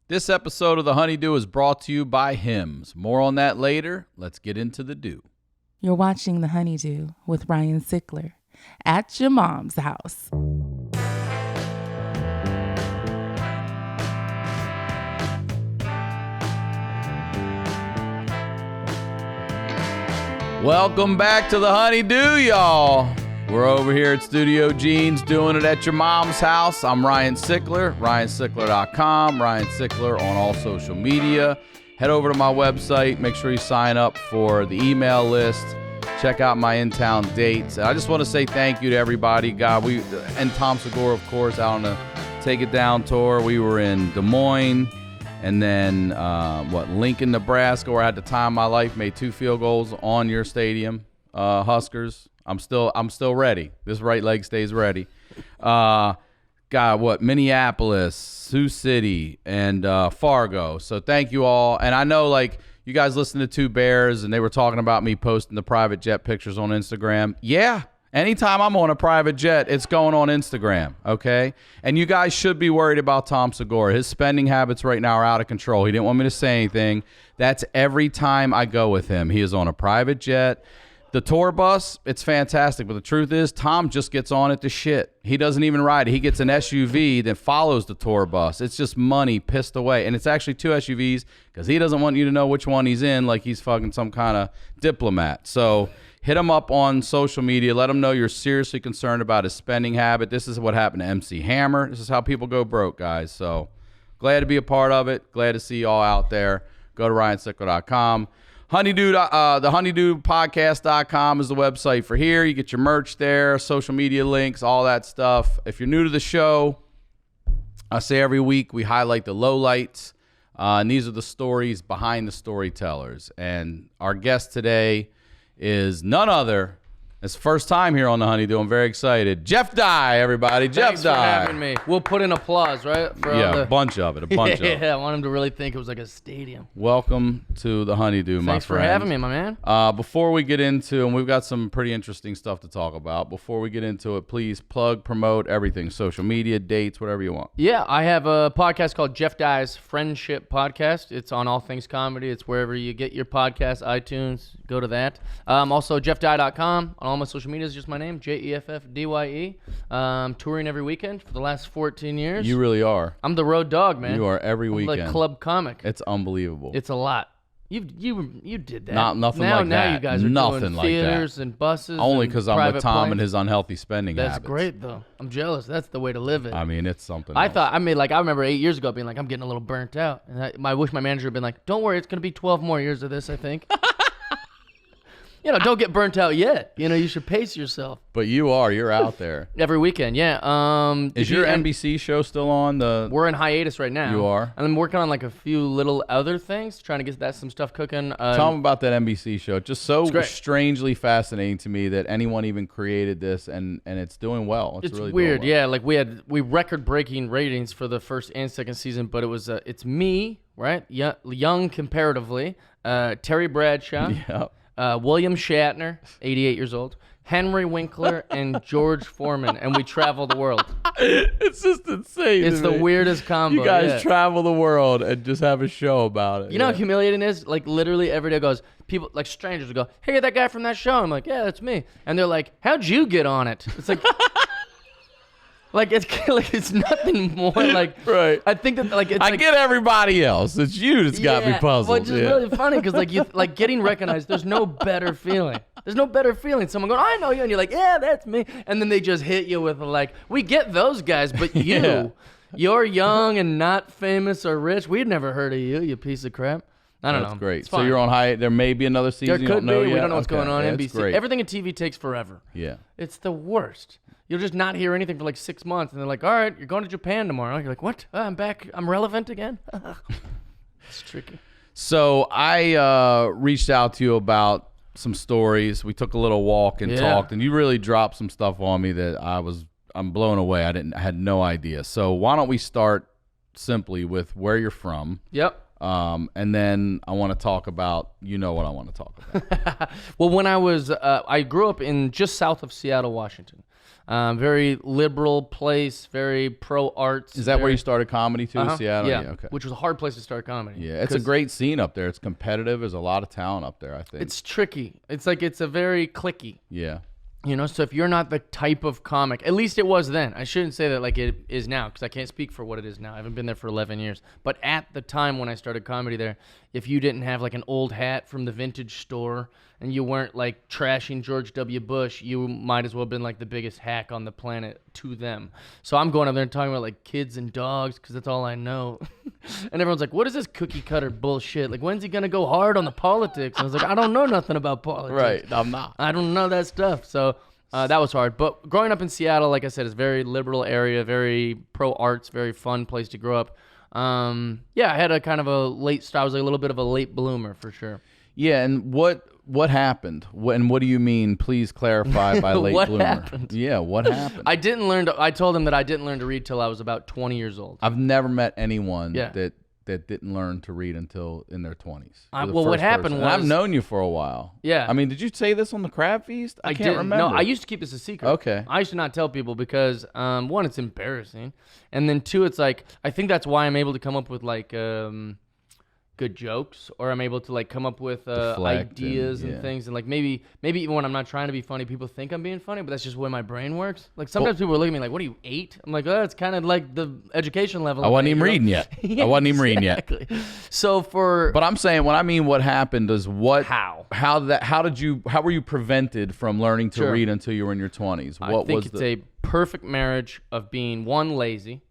This episode of the HoneyDew is brought to you by Hims. More on that later. Let's get into the dew. You're watching the HoneyDew with Ryan Sickler at your mom's house. Welcome back to the HoneyDew, y'all. We're over here at Studio Jeans doing it at your mom's house. I'm Ryan Sickler, ryansickler.com, Ryan Sickler on all social media. Head over to my website. Make sure you sign up for the email list. Check out my in-town dates. And I just want to say thank you to everybody. God, and Tom Segura, of course, out on the Take It Down tour. We were in Des Moines and then, Lincoln, Nebraska, where I had the time of my life, made 2 field goals on your stadium, Huskers. I'm still ready. This right leg stays ready. Minneapolis, Sioux City, and Fargo. So thank you all. And I know, you guys listen to Two Bears, and they were talking about me posting the private jet pictures on Instagram. Yeah, anytime I'm on a private jet, it's going on Instagram, okay? And you guys should be worried about Tom Segura. His spending habits right now are out of control. He didn't want me to say anything. That's every time I go with him. He is on a private jet. The tour bus, it's fantastic, but the truth is Tom just gets on it to shit. He doesn't even ride it. He gets an SUV that follows the tour bus. It's just money pissed away. And it's actually 2 SUVs because he doesn't want you to know which one he's in like he's fucking some kind of diplomat. So hit him up on social media. Let him know you're seriously concerned about his spending habit. This is what happened to MC Hammer. This is how people go broke, guys. So glad to be a part of it. Glad to see you all out there. Go to ryansickler.com. HoneyDew, the HoneyDewPodcast.com is the website for here. You get your merch there, social media links, all that stuff. If you're new to the show, I say every week we highlight the lowlights, and these are the stories behind the storytellers. And our guest today is none other. It's the first time here on the HoneyDew. I'm very excited. Jeff Dye, everybody. Thanks for having me. We'll put in applause, right? For a bunch of it. Yeah, I want him to really think it was like a stadium. Welcome to the HoneyDew, my friend. Thanks for having me, my man. Before we get into, and we've got some pretty interesting stuff to talk about. Before we get into it, please plug, promote everything, social media, dates, whatever you want. Yeah, I have a podcast called Jeff Dye's Friendship Podcast. It's on all things comedy. It's wherever you get your podcast, iTunes. Go to that. Also, jeffdye.com. On all my social media is just my name, JEFFDYE. Touring every weekend for the last 14 years. You really are. I'm the road dog, man. You are every weekend. I'm the club comic. It's unbelievable. It's a lot. You did that. Nothing now, like that. Now you guys are doing theaters and buses. Only because I'm with Tom planes. and his unhealthy spending habits. That's great, though. I'm jealous. That's the way to live it. I mean, it's something I else. I remember 8 years ago being like, I'm getting a little burnt out. And I wish my manager had been like, don't worry, it's going to be 12 more years of this, I think. Don't get burnt out yet. You should pace yourself. But you're out there. Every weekend, yeah. Is your NBC show still on? We're in hiatus right now. You are? And I'm working on a few little other things, trying to get some stuff cooking. Tell them about that NBC show. Just so strangely fascinating to me that anyone even created this, and it's doing well. It's really weird, doing well. yeah. We record-breaking ratings for the first and second season, but it's me, right? Young comparatively, Terry Bradshaw. Yep. William Shatner, 88 years old, Henry Winkler, and George Foreman, and we travel the world. It's just insane. It's the weirdest combo. You guys travel the world and just have a show about it. You know how humiliating it is? Literally every day goes, people, strangers will go, hey, that guy from that show. I'm like, yeah, that's me. And they're like, how'd you get on it? It's like... it's nothing more right. I think that I get everybody else. It's you that's got me puzzled. Well, it's just really funny because getting recognized. There's no better feeling. There's no better feeling. Someone going, I know you, and you're like, yeah, that's me. And then they just hit you with we get those guys, but you're young and not famous or rich. We'd never heard of you, you piece of crap. I don't know. That's great. So you're on high. There may be another season. There you could don't know be. yet? We don't know what's going on. Yeah, NBC. Everything in TV takes forever. Yeah. It's the worst. You'll just not hear anything for 6 months, and they're like, all right, you're going to Japan tomorrow. You're like, what? I'm back. I'm relevant again? It's tricky. So I reached out to you about some stories. We took a little walk and talked, and you really dropped some stuff on me that I'm blown away. I had no idea. So why don't we start simply with where you're from? Yep. And then I want to talk about, what I want to talk about. Well, when I grew up in just south of Seattle, Washington. Very liberal place, very pro arts. Is that where you started comedy too? Seattle? Yeah. Okay. Which was a hard place to start comedy. Yeah, it's a great scene up there. It's competitive. There's a lot of talent up there, I think. It's tricky. It's like it's a very cliquey. Yeah. You know, so if you're not the type of comic, at least it was then. I shouldn't say that like it is now because I can't speak for what it is now. I haven't been there for 11 years. But at the time when I started comedy there, if you didn't have like an old hat from the vintage store and you weren't like trashing George W. Bush, you might as well have been like the biggest hack on the planet to them. So I'm going up there and talking about like kids and dogs because that's all I know. And everyone's like, what is this cookie cutter bullshit? Like, when's he going to go hard on the politics? And I was like, I don't know nothing about politics. Right. I'm not. I don't know that stuff. So that was hard. But growing up in Seattle, like I said, is a very liberal area, very pro arts, very fun place to grow up. Yeah, I had a kind of a late start. I was like a little bit of a late bloomer for sure. Yeah, and what happened? And what do you mean? Please clarify by late What bloomer. happened? Yeah, what happened? I didn't learn I told him that I didn't learn to read till I was about 20 years old. I've never met anyone Yeah. that didn't learn to read until in their 20s. Well, what happened And I've was- known you for a while. Yeah. I mean, did you say this on the Crab Feast? I can't didn't. remember. No, I used to keep this a secret. Okay. I used to not tell people because one, it's embarrassing, and then two, it's like I think that's why I'm able to come up with like good jokes, or I'm able to like come up with Deflect ideas and, and yeah. things, and like maybe even when I'm not trying to be funny, people think I'm being funny, but that's just the way my brain works. Like sometimes people look at me like, "What are you, 8?" I'm like, "Oh, it's kind of like the education level." I wasn't of even it, you reading know? yet. Yeah, I wasn't even reading yet. exactly. So for But I'm saying when I mean what happened is what How? how were you prevented from learning to Sure. read until you were in your 20s? I What think was it's a perfect marriage of being one, lazy,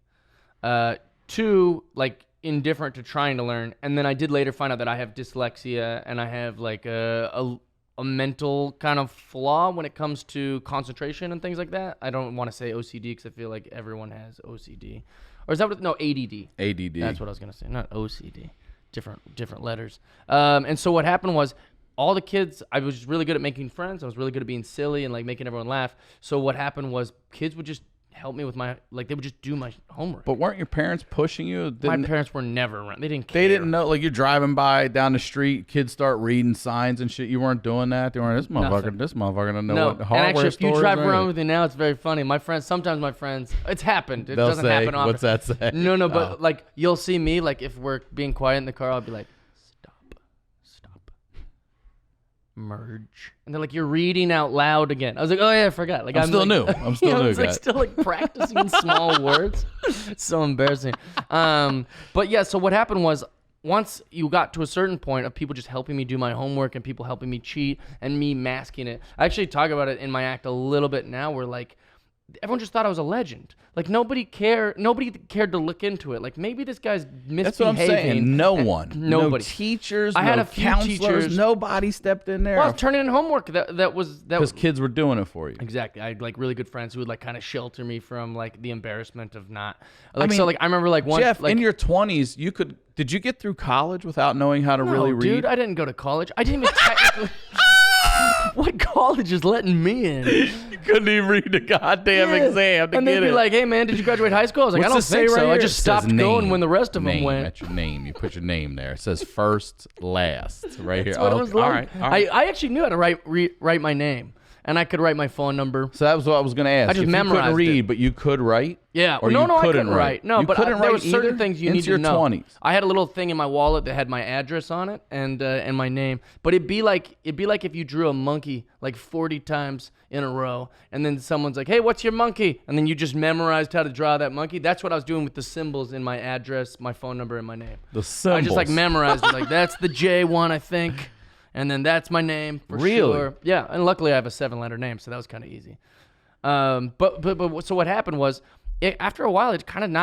two, like indifferent to trying to learn, and then I did later find out that I have dyslexia and I have like a mental kind of flaw when it comes to concentration and things like that. I don't want to say OCD because I feel like everyone has OCD, or is that what? No, ADD. ADD? That's what I was gonna say, not OCD. Different letters. And so what happened was, all the kids, I was really good at making friends. I was really good at being silly and like making everyone laugh. So what happened was, kids would just help me with my, like they would just do my homework. But weren't your parents pushing you? My parents were never around. They didn't care. They didn't know. Like you're driving by down the street, kids start reading signs and shit. You weren't doing that. They weren't. This motherfucker doesn't know No, what and hardware actually, if you stores drive are. around with me now, it's very funny. Sometimes my friends, it's happened. It They'll doesn't say, happen often. "What's that say?" No, but Oh. like you'll see me, like if we're being quiet in the car, I'll be like, stop, merge, and they're like, you're reading out loud again. I was like, oh yeah, I forgot. Like I'm still like, new. I'm still you know, new, it's like guys. still like practicing small words. It's so embarrassing. But yeah, so what happened was, once you got to a certain point of people just helping me do my homework and people helping me cheat and me masking it, I actually talk about it in my act a little bit now, where like everyone just thought I was a legend. Like nobody cared to look into it. Like maybe this guy's misbehaving. That's what I'm saying. No one. Nobody. No teachers. I had no a few counselors. teachers. Nobody stepped in there. Well, I was turning in homework that was Because kids were doing it for you. Exactly. I had like really good friends who would like kind of shelter me from like the embarrassment of not. Like, mean, so like I remember like one Jeff, like, in your 20s, you could. Did you get through college without knowing how to really read? Dude, I didn't go to college. I didn't even technically. What college is letting me in? You couldn't even read the goddamn Yeah. exam to And get they'd be it. like, "Hey man, did you graduate high school?" I was like, What's "I don't this say think so." right I here? just It says stopped going name. when the rest of name. them went. That's your name. You put your name there. It says first, last, right here. That's what it was all like. right. All right. I actually knew how to write my name, and I could write my phone number. So that was what I was going to ask. I just if you memovrized couldn't read, it. but you could write. Yeah. Or no, you I couldn't couldn't write. No, You but couldn't there were write certain either? things you Into need your to know. 20s. I had a little thing in my wallet that had my address on it and my name. But it'd be like if you drew a monkey like 40 times in a row, and then someone's like, "Hey, what's your monkey?" And then you just memorized how to draw that monkey. That's what I was doing with the symbols in my address, my phone number, and my name. The symbols. I just like memorized it. Like that's the J one, I think, and then that's my name for Really? sure. Yeah, and luckily I have a 7-letter name, so that was kind of easy. But so what happened was, after a while, it kind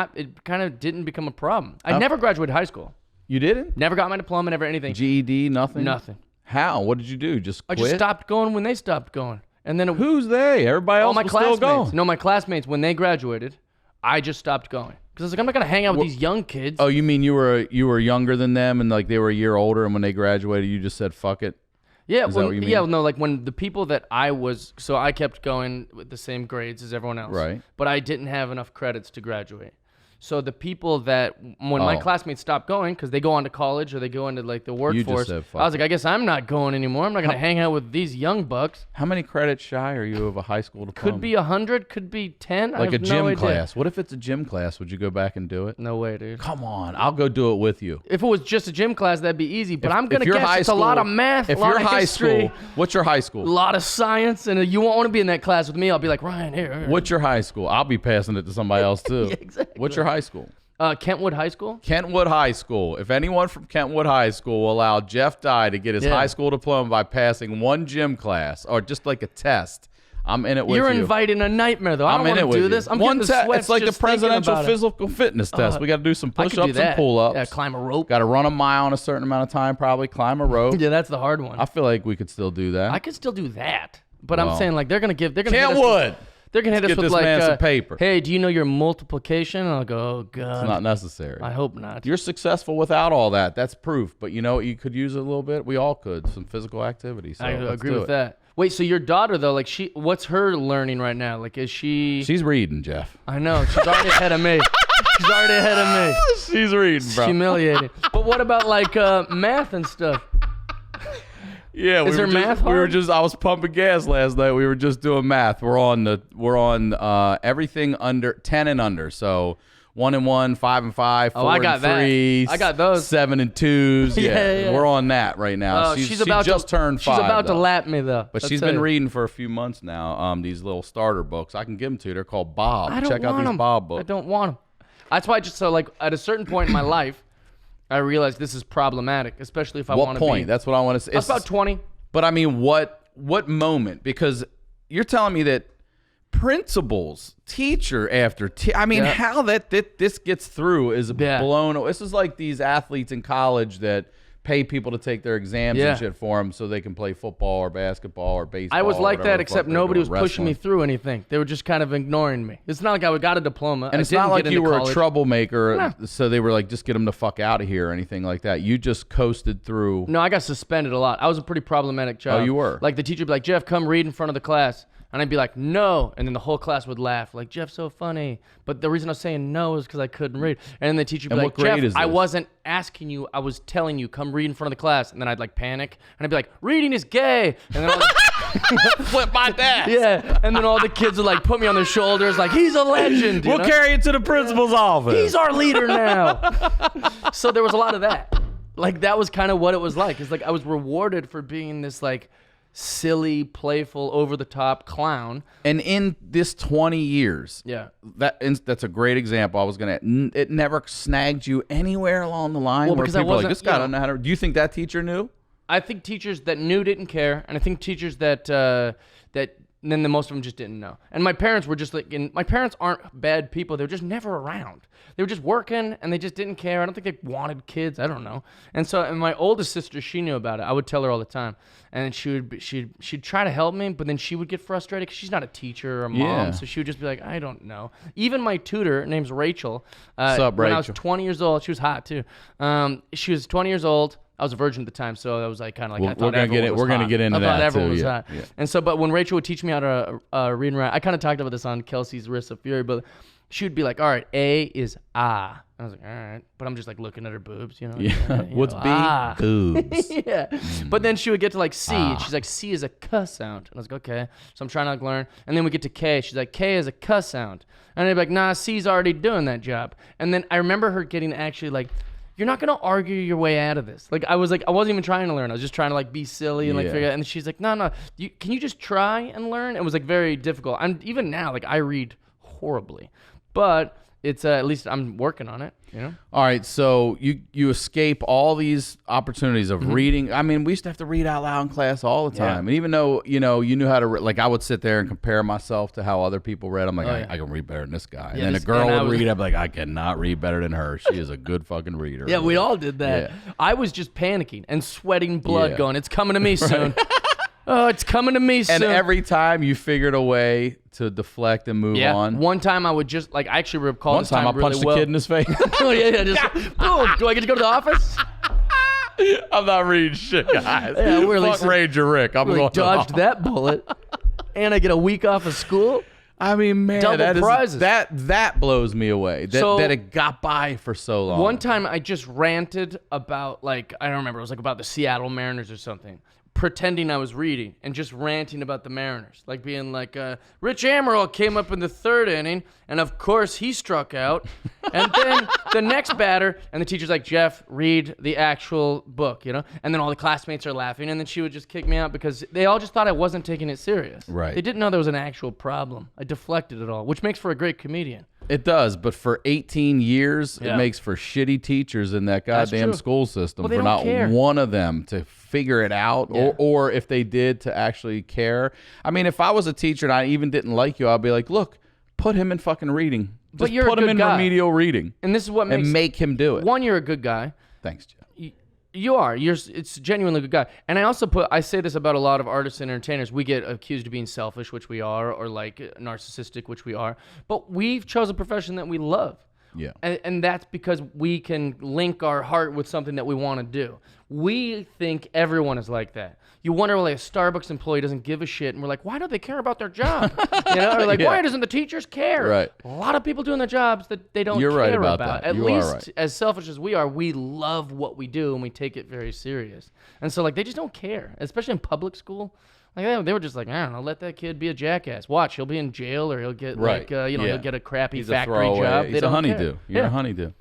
of didn't become a problem. I never graduated high school. You didn't? Never got my diploma, never anything. GED, nothing? Nothing. How? What did you do? Just I quit? just stopped going when they stopped going, and then Who's they? Everybody all else my was still classmates. going. No, my classmates when they graduated, I just stopped going because I was like, I'm not gonna hang out with these young kids. Oh, you mean you were younger than them and like they were a year older, and when they graduated, you just said fuck it? Yeah, Is that what you mean? no, like when the people that so I kept going with the same grades as everyone else. Right. But I didn't have enough credits to graduate. So the people that, when my classmates stop going, because they go on to college or they go into like the workforce, said, I was like, I guess I'm not going anymore. I'm not going to hang out with these young bucks. How many credits shy are you of a high school diploma? Could be 100, could be 10. Like I a have gym no idea. class. What if it's a gym class? Would you go back and do it? No way, dude. Come on, I'll go do it with you. If it was just a gym class, that'd be easy. But I'm going to you're guess high it's a lot school- of math, a If lot you're of high history, school, what's your high school? a lot of science, and you won't want to be in that class with me. I'll be like, Ryan, here. What's your high school? I'll be passing it to somebody else too. Yeah, exactly. What's your high school? Kentwood High School? Kentwood High School. If anyone from Kentwood High School will allow Jeff Dye to get his high school diploma by passing one gym class or just like a test, I'm in it with you. You're inviting a nightmare, though. I don't want to do this. I'm one getting the sweats It's like the just thinking presidential about it. physical fitness test. We got to do some I could do push-ups and that. pull-ups. Yeah, climb a rope. Got to run a mile in a certain amount of time, probably climb a rope. Yeah, that's the hard one. I feel like we could still do that. I could still do that, but Well, I'm saying like they're gonna hit us Kentwood. They're gonna hit us Get with this like, man some paper. hey, do you know your multiplication? And I'll go, oh god, It's not necessary. I hope not. You're successful without all that. That's proof. But you know what? You could use it a little bit. We all could. Some physical activity. So I let's agree do with it. that. Wait, so your daughter though, like what's her learning right now? Like, is she? She's reading, Jeff. I know she's already ahead of me. She's already ahead of me. She's reading, bro. Humiliating. But what about like math and stuff? Yeah, Is we her were math just, we were hard? just. I was pumping gas last night. We were just doing math. We're on everything under 10 and under. So 1 and 1, 5 and 5, 4 I got and that. 3. I got those. 7 and 2s. Yeah. We're on that right now. She just turned 5. She's about to though. lap me though. But I'll she's tell been you. reading for a few months now. These little starter books. I can give them to you. They're called Bob. I don't Check out want these 'em. Bob books. I don't want them. That's why like at a certain point in my life, I realized this is problematic, especially if I What want to be. point? That's what I want to say. I was about 20. But I mean, what moment? Because you're telling me that principals, teacher after I mean, Yeah. how that this gets through is Yeah. blown. This is like these athletes in college that pay people to take their exams Yeah. and shit for them so they can play football or basketball or baseball. I was or like whatever that, the except fuck they're nobody was doing, pushing me wrestling. through anything. They were just kind of ignoring me. It's not like I got a diploma. And I it's didn't not like get you into were college. a troublemaker, so they were like, just get them the fuck out of here or anything like that. You just coasted through. No, I got suspended a lot. I was a pretty problematic child. Oh, you were? Like the teacher would be like, Jeff, come read in front of the class. And I'd be like, no. And then the whole class would laugh, like, Jeff's so funny. But the reason I was saying no is because I couldn't read. And then the teacher would be And like, what grade Jeff, is I this? wasn't asking you. I was telling you, come read in front of the class. And then I'd like panic. And I'd be like, reading is gay. And then all the, Flip my dad. yeah. And then all the kids would like put me on their shoulders, like, he's a legend. you We'll know? carry it to the principal's office. He's our leader now. So there was a lot of that. Like that was kind of what it was like. It's like I was rewarded for being this like silly, playful, over the top clown. And in this 20 years, Yeah. that's a great example. I was gonna. It never snagged you anywhere along the line. Well, where because I people are like, wasn't, this guy don't know how to. Do you think that teacher knew? I think teachers that knew didn't care, and I think teachers that then the most of them just didn't know. And my parents were just like, and my parents aren't bad people. They were just never around. They were just working, and they just didn't care. I don't think they wanted kids. I don't know. And so, and my oldest sister, she knew about it. I would tell her all the time, and she'd try to help me, but then she would get frustrated because she's not a teacher or a mom. Yeah. So she would just be like, I don't know. Even my tutor, her name's Rachel. What's up, when I was Rachel? 20 years old, she was hot too. She was 20 years old. I was a virgin at the time, so I was like kind of like, I thought we're gonna everyone get it. was We're gonna hot. get into I thought that everyone too. was Yeah, hot. yeah. And so, but when Rachel would teach me how to read and write, I kind of talked about this on Kelsey's Wrists of Fury, but she would be like, all right, A is ah. I was like, all right. But I'm just like looking at her boobs, you know? Yeah. you What's know, B? ah. Boobs. Yeah. But then she would get to like C, and she's like, C is a cuh sound. And I was like, okay. So I'm trying to like learn. And then we get to K. She's like, K is a cuh sound. And I'd be like, nah, C's already doing that job. And then I remember her getting actually like, you're not gonna argue your way out of this. Like I wasn't even trying to learn. I was just trying to like be silly and like Yeah. figure out. And she's like, no, can you just try and learn? It was like very difficult. And even now, like I read horribly, but it's at least I'm working on it. You know. All right, so you escape all these opportunities of reading. I mean, we used to have to read out loud in class all the time. And even though, you knew how to like I would sit there and compare myself to how other people read. I'm like, I can read better than this guy. Yeah, and then this- a girl and I would was- read, I'd be like, I cannot read better than her. She is a good fucking reader. Yeah, we all did that. Yeah. I was just panicking and sweating blood, Yeah. going, "It's coming to me soon." Oh, it's coming to me soon. And every time you figured a way to deflect and move on. One time I would just like I actually recall One this time I really punched well. a kid in his face. Oh yeah, just boom. Do I get to go to the office? I'm not reading shit, guys. Yeah, we're Fuck like- Ranger Rick. I'm Really going dodged that bullet, and I get a week off of school. I mean, man, Double prizes. That blows me away. That it got by for so long. One time I just ranted about, like, I don't remember, it was like about the Seattle Mariners or something, pretending I was reading and just ranting about the Mariners, like being like, Rich Amaral came up in the 3rd inning, and of course he struck out, and then the next batter, and the teacher's like, Jeff, read the actual book, you know, and then all the classmates are laughing, and then she would just kick me out because they all just thought I wasn't taking it serious. Right. They didn't know there was an actual problem. I deflected it all, which makes for a great comedian. It does, but for 18 years, it makes for shitty teachers in that goddamn true. school system. Well, they for don't not care. one of them to figure it out, or if they did, to actually care. I mean, if I was a teacher and I even didn't like you, I'd be like, look, put him in fucking reading. But Just you're put a him good in guy. remedial reading And this is what makes and make him do it. one, you're a good guy. Thanks, Jeff. You are. It's genuinely a good guy. And I say this about a lot of artists and entertainers. We get accused of being selfish, which we are, or like narcissistic, which we are. But we've chosen a profession that we love. Yeah. And that's because we can link our heart with something that we want to do. We think everyone is like that. You wonder why a Starbucks employee doesn't give a shit, and we're like, why don't they care about their job? You know, or like, why doesn't the teachers care? Right. A lot of people doing their jobs that they don't You're care right about that. At You are least right. as selfish as we are, we love what we do and we take it very serious. And so like they just don't care, especially in public school. Like they were just like, I don't know, let that kid be a jackass. Watch, he'll be in jail or he'll get he'll get a crappy factory job. He's a honeydew. You're a honeydew.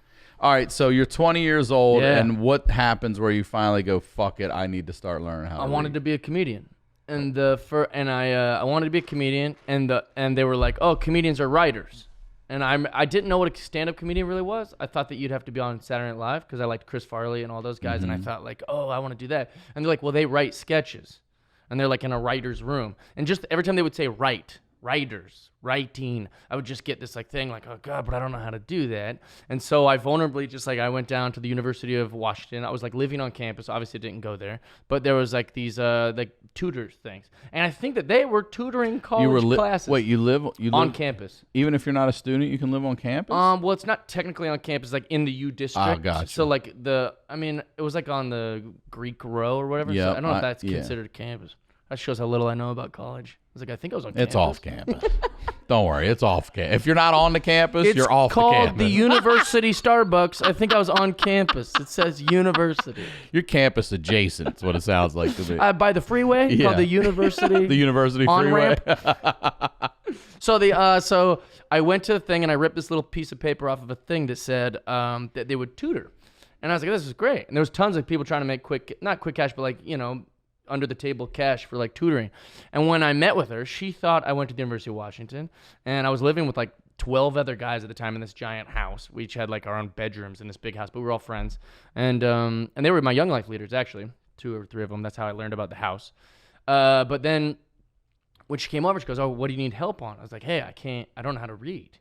All right, so you're 20 years old, and what happens where you finally go, fuck it, I need to start learning how to I read? wanted to be a comedian. And I wanted to be a comedian, and they were like, oh, comedians are writers. And I didn't know what a stand-up comedian really was. I thought that you'd have to be on Saturday Night Live because I liked Chris Farley and all those guys, and I thought like, oh, I want to do that. And they're like, well, they write sketches, and they're like in a writer's room. And just every time they would say writers, writing, I would just get this like thing like, oh God, but I don't know how to do that. And so I vulnerably just like, I went down to the University of Washington. I was like living on campus. Obviously I didn't go there, but there was like these like tutors things. And I think that they were tutoring college classes. Wait, you live on campus. Even if you're not a student, you can live on campus? Well, it's not technically on campus, like in the U district. Oh, gotcha. So like it was like on the Greek row or whatever. Yeah, So I don't know if that's considered campus. That shows how little I know about college. I was like, I think I was on campus. It's off campus. Don't worry, it's off campus. If you're not on the campus, you're off the called campus. the University Starbucks. I think I was on campus. It says university. You're campus adjacent. That's what it sounds like to me. By the freeway, called the university. The university freeway. On-ramp. So I went to the thing and I ripped this little piece of paper off of a thing that said that they would tutor. And I was like, this is great. And there was tons of people trying to make not quick cash, but like, you know, under the table cash for like tutoring. And when I met with her, she thought I went to the University of Washington, and I was living with like 12 other guys at the time in this giant house. We each had like our own bedrooms in this big house, but we were all friends. And they were my Young Life leaders, actually, 2 or 3 of them. That's how I learned about the house. But then when she came over, she goes, oh, what do you need help on? I was like, hey, I don't know how to read.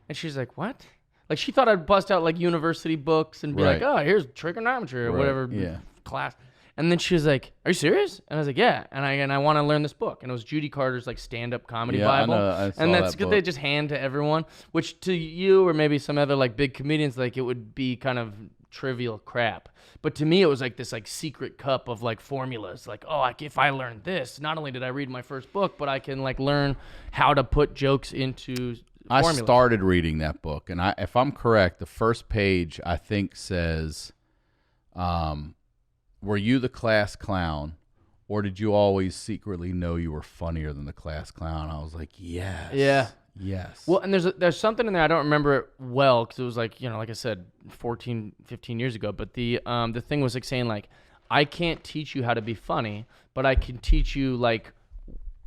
And she's like, what? Like she thought I'd bust out like university books and be like, oh, here's trigonometry or whatever class. And then she was like, are you serious? And I was like, yeah. And I want to learn this book. And it was Judy Carter's like stand-up comedy Bible. I saw and that's that good. book. They just hand to everyone, which to you or maybe some other like big comedians, like it would be kind of trivial crap. But to me, it was like this like secret cup of like formulas. Like, oh, if I learned this, not only did I read my first book, but I can like learn how to put jokes into formulas. I started reading that book, and if I'm correct, the first page I think says, were you the class clown, or did you always secretly know you were funnier than the class clown? I was like, yes. Yeah. Yes. Well, and there's something in there, I don't remember it well, because it was like, you know, like I said, 14, 15 years ago. But the thing was like saying like, I can't teach you how to be funny, but I can teach you like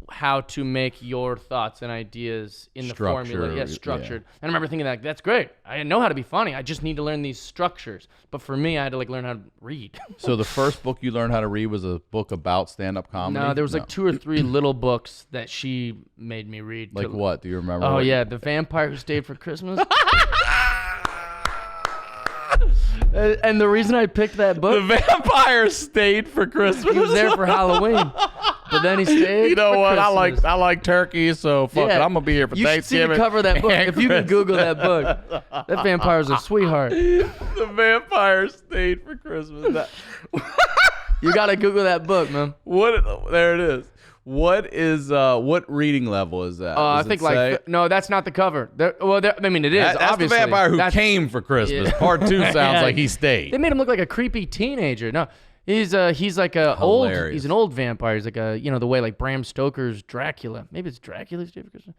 how to make your thoughts and ideas in the formula. Yeah, structured. And I remember thinking that that's great. I know how to be funny. I just need to learn these structures. But for me, I had to like learn how to read. So the first book you learned how to read was a book about stand-up comedy? No, there was like 2 or 3 little books that she made me read. Like what? Do you remember? Oh, yeah. The Vampire Who Stayed for Christmas. And the reason I picked that book. The vampire stayed for Christmas. He was there for Halloween. But then he stayed. You know for what? Christmas. I like turkey, so fuck it. I'm gonna be here for you Thanksgiving. You should see the cover of that book. and If you can Christmas. Google that book, that vampire's a sweetheart. The vampire stayed for Christmas. You gotta Google that book, man. There it is. What reading level is that? I Does think it say? like no, that's not the cover. I mean, it is That's obviously. the vampire who That's- came for Christmas. Yeah. Part 2 sounds Yeah. like he stayed. They made him look like a creepy teenager. No, he's like a old. Hilarious. He's an old vampire. He's like a the way like Bram Stoker's Dracula. Maybe it's Dracula's David Christmas.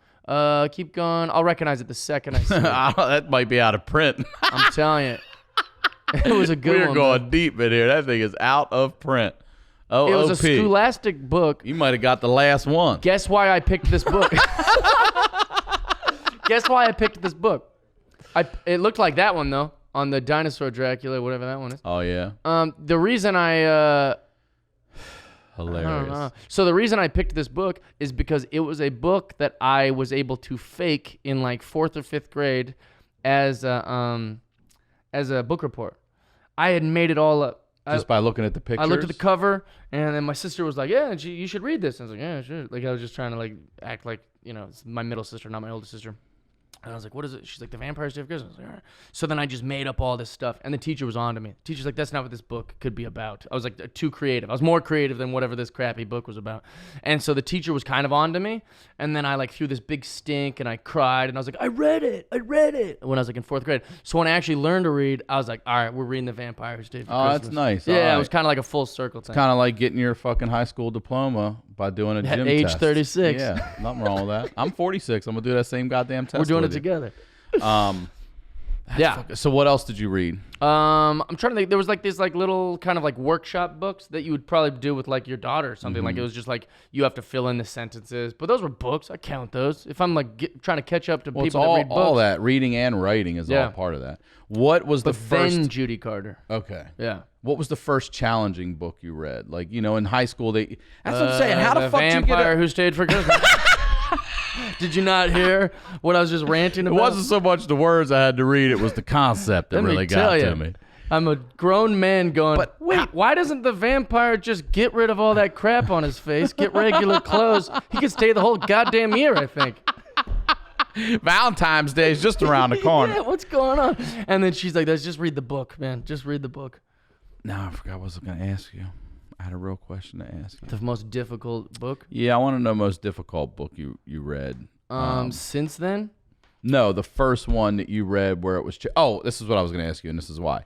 Keep going. I'll recognize it the second I see it. That might be out of print. I'm telling you, it was a good We're one. going man. deep in here. That thing is out of print. It was a OOP. scholastic book. You might have got the last one. Guess why I picked this book? Guess why I picked this book? It looked like that one though, on the dinosaur Dracula, whatever that one is. Oh yeah, The reason I don't hilarious. know. So the reason I picked this book is because it was a book that I was able to fake in like 4th or 5th grade as a book report. I had made it all up. Just by looking at the pictures. I looked at the cover, and then my sister was like, "Yeah, you should read this." I was like, "Yeah, sure." Like I was just trying to like act like it's my middle sister, not my older sister. And I was like, "What is it?" She's like, "The Vampire's Day of Christmas." I was like, all right. So then I just made up all this stuff, and the teacher was on to me. The teacher's like, "That's not what this book could be about." I was like, "Too creative." I was more creative than whatever this crappy book was about. And so the teacher was kind of on to me, and then I like threw this big stink, and I cried, and I was like, I read it," when I was like in 4th grade. So when I actually learned to read, I was like, "All right, we're reading The Vampire's Day of Christmas." Oh, that's nice. Yeah, All it right. was kind of like a full circle thing. Kind of like getting your fucking high school diploma by doing a At gym age test. 36. Yeah, nothing wrong with that. I'm 46. I'm gonna do that same goddamn test. We're doing with it you. together. Yeah. So what else did you read? I'm trying to think. There was like these like little kind of like workshop books that you would probably do with like your daughter or something. Like it was just like you have to fill in the sentences. But those were books. I count those. If I'm like trying to catch up to Well, it's people that read books. all that reading and writing is Yeah. all part of that. What was the But first? then Judy Carter. Okay. Yeah. What was the first challenging book you read? Like in high school, that's what I'm saying. How the fuck did you get Vampire it? Who Stayed for Christmas. Did you not hear what I was just ranting It about? wasn't so much the words I had to read; it was the concept that Let me really tell got ya. to me. I'm a grown man going, But wait, why doesn't the vampire just get rid of all that crap on his face, get regular clothes? He could stay the whole goddamn year, I think. Valentine's Day is just around the corner. Yeah, what's going on? And then she's like, let's just read the book, man. Just read the book. Now I forgot what I was going to ask you. I had a real question to ask you. The most difficult book. Yeah, I want to know most difficult book you read. Since then? No, the first one that you read where it was. This is what I was going to ask you, and this is why.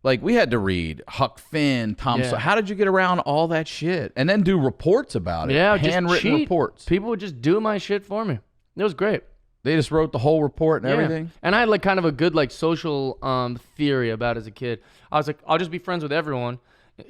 Like we had to read Huck Finn, Tom. Yeah. How did you get around all that shit and then do reports about it? Yeah, just handwritten cheat. reports. People would just do my shit for me. It was great. They just wrote the whole report and Yeah. everything. And I had like kind of a good like social theory about it as a kid. I was like, I'll just be friends with everyone.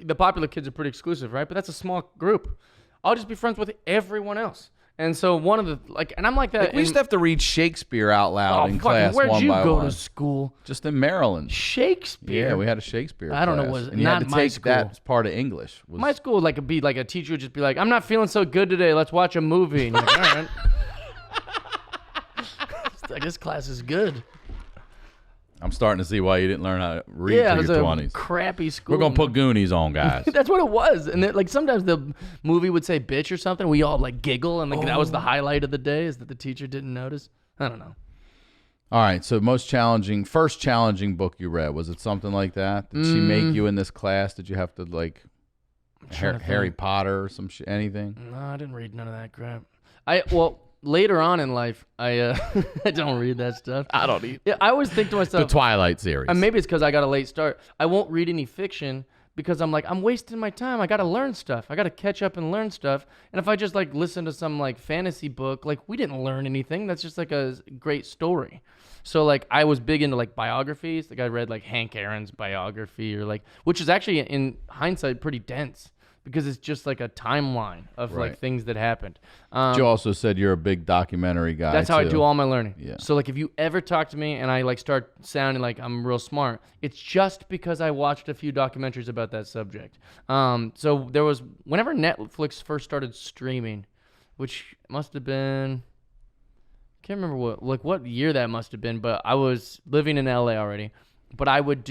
The popular kids are pretty exclusive, right? But that's a small group. I'll just be friends with everyone else. And so one of the and I'm like that. Like, we used to have to read Shakespeare out loud in class where'd one you by go one. to school? Just in Maryland. Shakespeare. Yeah, we had a Shakespeare I don't know, class, was it and you had not to my take school? that as part of English. My school would like a teacher would just be like, I'm not feeling so good today. Let's watch a movie. And you're like, all right. It's like, this class is good. I'm starting to see why you didn't learn how to read Yeah, it till was your a 20s. crappy school. We're going to put Goonies on, guys. That's what it was. And then, like sometimes the movie would say bitch or something. We all like giggle and like that was the highlight of the day is that the teacher didn't notice. I don't know. All right, so first challenging book you read, was it something like that? Did she make you in this class? Did you have to like trying to Harry think. Potter or anything? No, I didn't read none of that crap. Later on in life, I don't read that stuff. I don't either. Yeah, I always think to The myself, Twilight series. and maybe it's because I got a late start. I won't read any fiction because I'm like, I'm wasting my time. I got to learn stuff. I got to catch up and learn stuff. And if I just like listen to some like fantasy book, like we didn't learn anything. That's just like a great story. So like I was big into like biographies. Like I read like Hank Aaron's biography or like, which is actually in hindsight pretty dense because it's just like a timeline of Right. like things that happened. You also said you're a big documentary guy. That's how I too. do all my learning. Yeah. So like if you ever talk to me and I like start sounding like I'm real smart, it's just because I watched a few documentaries about that subject. So there was whenever Netflix first started streaming, which must have been can't remember what year that must have been, but I was living in LA already. But I would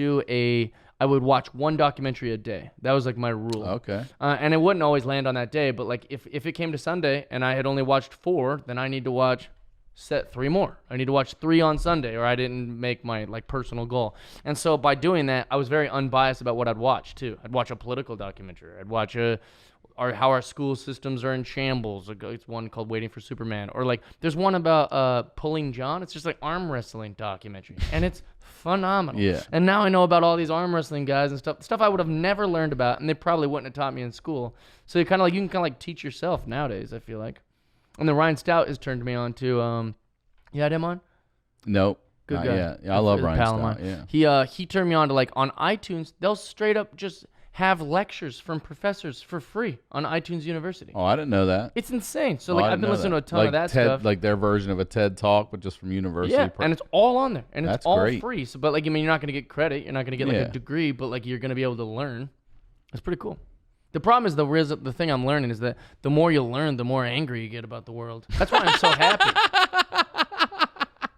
watch one documentary a day. That was like my rule. Okay. And it wouldn't always land on that day, but like if it came to Sunday and I had only watched 4, then I need to watch 3 more. I need to watch 3 on Sunday or I didn't make my like personal goal. And so by doing that, I was very unbiased about what I'd watch too. I'd watch a political documentary. I'd watch how our school systems are in shambles. It's one called Waiting for Superman, or like there's one about Pulling John. It's just like arm wrestling documentary, and it's phenomenal. Yeah. And now I know about all these arm wrestling guys and stuff I would have never learned about, and they probably wouldn't have taught me in school. So you can kind of like teach yourself nowadays, I feel like. And then Ryan Stout has turned me on to you had him on? Nope. Good Not guy. yet. Yeah, I love He's a Ryan pal of Stout. mine. Yeah. He turned me on to like on iTunes, they'll straight up just have lectures from professors for free on iTunes University. Oh, I didn't know that. It's insane. So Oh, like I I've didn't been know listening to a ton like of that TED, stuff. like their version of a TED Talk, but just from university. Yeah, and it's all on there, and it's That's all great. free. So, but like, I mean, you're not gonna get credit, you're not gonna get like Yeah. a degree, but like you're gonna be able to learn. It's pretty cool. The problem is the thing I'm learning is that the more you learn, the more angry you get about the world. That's why I'm so happy.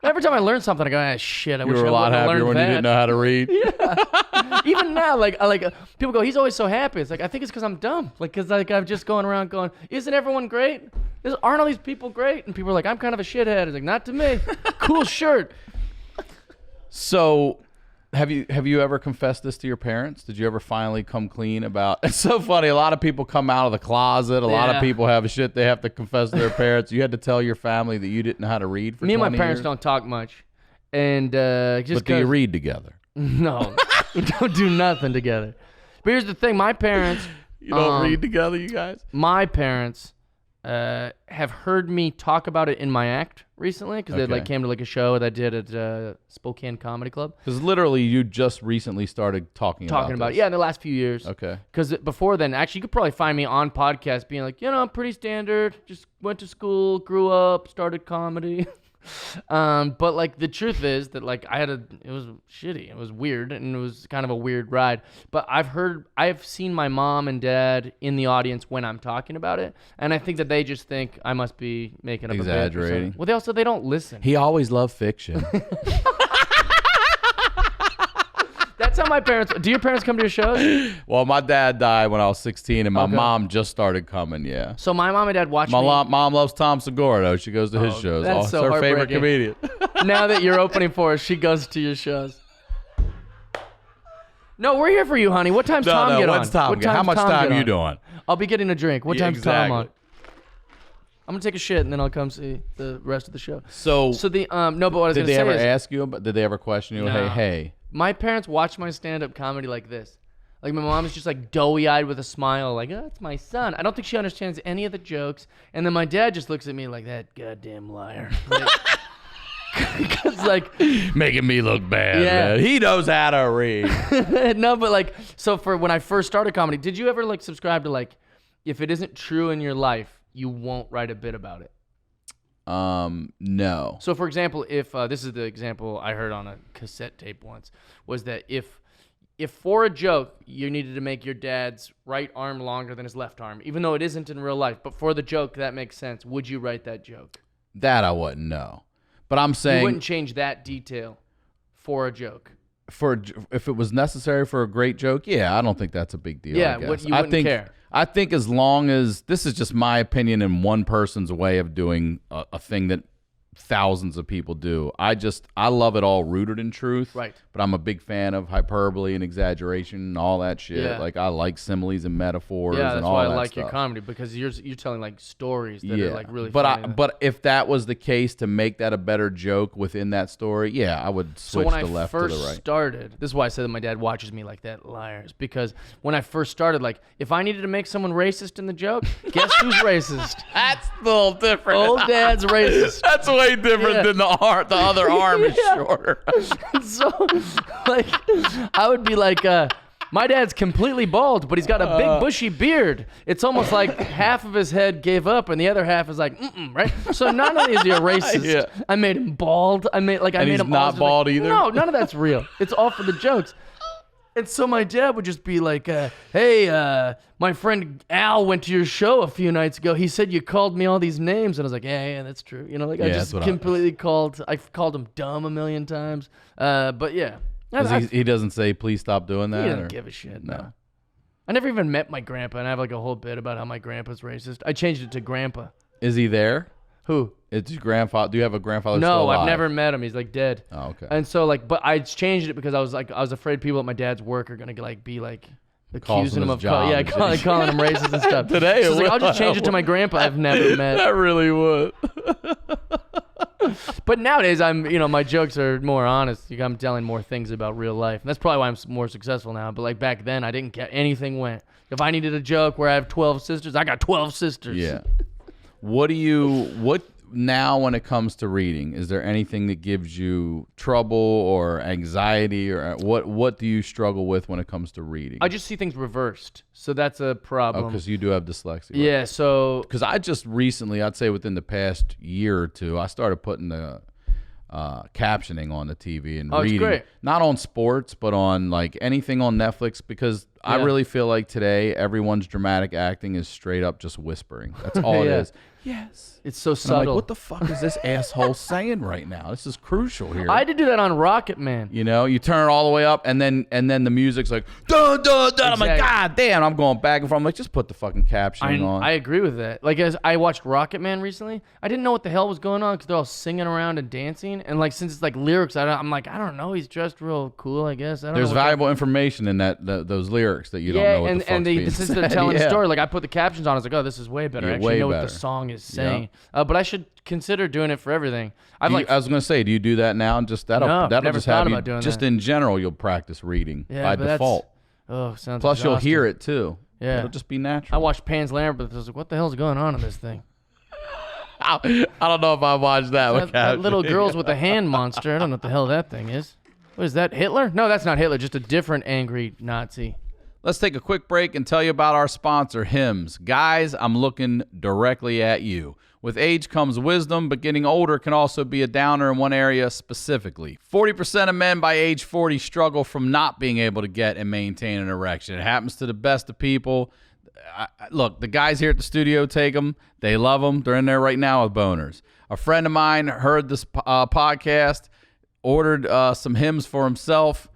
Every time I learn something, I go, ah, shit, I you wish were I a lot would have happier learned when that. you didn't know how to read. Even now, people go, he's always so happy. It's like, I think it's because I'm dumb. Like, because like I'm just going around going, isn't everyone great? Aren't all these people great? And people are like, I'm kind of a shithead. It's like, not to me. Cool shirt. So, have you ever confessed this to your parents? Did you ever finally come clean about? It's so funny. A lot of people come out of the closet. A lot of Yeah. people have shit they have to confess to their parents. You had to tell your family that you didn't know how to read for Me and my 20 parents years? don't talk much. And just But do you 'cause- read together? No, we don't do nothing together. But here's the thing: my parents, You don't read together, you guys? my parents, have heard me talk about it in my act recently because they like Okay. came to like a show that I did at Spokane Comedy Club, Because literally, you just recently started talking about it. this. Yeah, in the last few years. Okay. Because before then, actually, you could probably find me on podcasts being like, I'm pretty standard. Just went to school, grew up, started comedy. But like the truth is that like it was shitty. It was weird, and it was kind of a weird ride. But I've seen my mom and dad in the audience when I'm talking about it, and I think that they just think I must be making up a bit or something. Exaggerating. Well, they don't listen. He always loved fiction. That's how my parents. Do your parents come to your shows? Well, my dad died when I was 16, and my Okay. mom just started coming. Yeah. So my mom and dad watch My me. mom loves Tom Segura, though. She goes to his shows. that's It's so her favorite heartbreaking. comedian. Now that you're opening for us, she goes to your shows. No, we're here for you, honey. What time's Tom get on? when's Tom What get? How time's much Tom time get you on? doing? I'll be getting a drink. What Yeah, time's Tom on? exactly. I'm gonna take a shit and then I'll come see the rest of the show. So the no, but what I was did gonna they say ever is, ask you about? Did they ever question you? No. Hey. my parents watch my stand-up comedy like this. Like my mom is just like doughy-eyed with a smile, like, oh, it's my son. I don't think she understands any of the jokes. And then my dad just looks at me like that goddamn liar. Because like, Making me look bad. Yeah. Man. He knows how to read. no, but like, so for when I first started comedy, did you ever like subscribe to like, if it isn't true in your life, you won't write a bit about it? No. So for example, if this is the example I heard on a cassette tape once, was that if for a joke you needed to make your dad's right arm longer than his left arm, even though it isn't in real life, but for the joke that makes sense, would you write that joke? That I wouldn't know. But I'm You saying wouldn't change that detail for a joke. if it was necessary for a great joke, yeah, I don't think that's a big deal. Yeah, I guess. you wouldn't care. I think as long as this is just my opinion and one person's way of doing a thing that thousands of people do. I love it all rooted in truth. Right. But I'm a big fan of hyperbole and exaggeration and all that shit. Yeah. Like I like similes and metaphors Yeah, and that's all why that I like stuff. your comedy, because you're telling like stories that are like really but funny. but if that was the case to make that a better joke within that story, yeah, I would So switch when the I left to first the right. started, this is why I said that my dad watches me like that, liars. Because when I first started, like, if I needed to make someone racist in the joke, guess who's racist? That's a little different. Old dad's racist. That's way different Yeah. than the other arm is Yeah. shorter. So, like, I would be like, my dad's completely bald, but he's got a big bushy beard. It's almost like half of his head gave up, and the other half is like, right? So not only is he a racist, Yeah. I made him bald. I made he's him not bald either? No, none of that's real. It's all for the jokes. And so my dad would just be like, hey, my friend Al went to your show a few nights ago. He said you called me all these names. And I was like, yeah, that's true. You know, like I Yeah, just that's what completely I've called him dumb a million times. But yeah. He doesn't say, please stop doing that? He doesn't or- give a shit. No. No. I never even met my grandpa, and I have like a whole bit about how my grandpa's racist. I changed it to grandpa. Is he there? Who? It's your grandfather. Do you have a grandfather still No, alive? I've never met him. He's like dead. Oh, okay. And so like, but I changed it because I was afraid people at my dad's work are gonna like be like accusing him of John. calling him racist and stuff. Today, She's like, I'll just change it to my grandpa I've never met. That really would. But nowadays, my jokes are more honest. I'm telling more things about real life. And that's probably why I'm more successful now. But like back then, I didn't care. Anything went. If I needed a joke where I have 12 sisters, I got 12 sisters. Yeah. What now when it comes to reading? Is there anything that gives you trouble or anxiety, or what do you struggle with when it comes to reading? I just see things reversed. So that's a problem. Because you do have dyslexia. Right? Yeah, so... Because I just recently, I'd say within the past year or two, I started putting the captioning on the TV and reading. It's great. Not on sports, but on like anything on Netflix, because I really feel like today everyone's dramatic acting is straight up just whispering. That's all it is. Yes. It's so And subtle. I'm like, what the fuck is this asshole saying right now? This is crucial here. I had to do that on Rocket Man. You know, you turn it all the way up, and then the music's like, dun, dun, dun. I'm like, God damn. I'm going back and forth. I'm like, just put the fucking captioning on. I agree with that. Like, as I watched Rocket Man recently, I didn't know what the hell was going on because they're all singing around and dancing. And like, since it's like lyrics, I'm like, I don't know. He's dressed real cool, I guess. There's valuable information in those lyrics that you don't know what the fuck's being since said. they're telling the story, like I put the captions on. I was like, oh, this is way better. I actually know what the song is saying. But I should consider doing it for everything. I was gonna say, do you do that now? And just that'll never just thought have you. about doing Just that. in general, you'll practice reading by but default. Sounds Plus, exhausting. you'll hear it too. Yeah, it'll just be natural. I watched Pan's Labyrinth. I was like, what the hell's going on in this thing? I don't know if I watched that. That little girl's with a hand monster. I don't know what the hell that thing is. What is that, Hitler? No, that's not Hitler. Just a different angry Nazi. Let's take a quick break and tell you about our sponsor, Hims. Guys, I'm looking directly at you. With age comes wisdom, but getting older can also be a downer in one area specifically. 40% of men by age 40 struggle from not being able to get and maintain an erection. It happens to the best of people. Look, the guys here at the studio take them. They love them. They're in there right now with boners. A friend of mine heard this podcast, ordered some Hims for himself,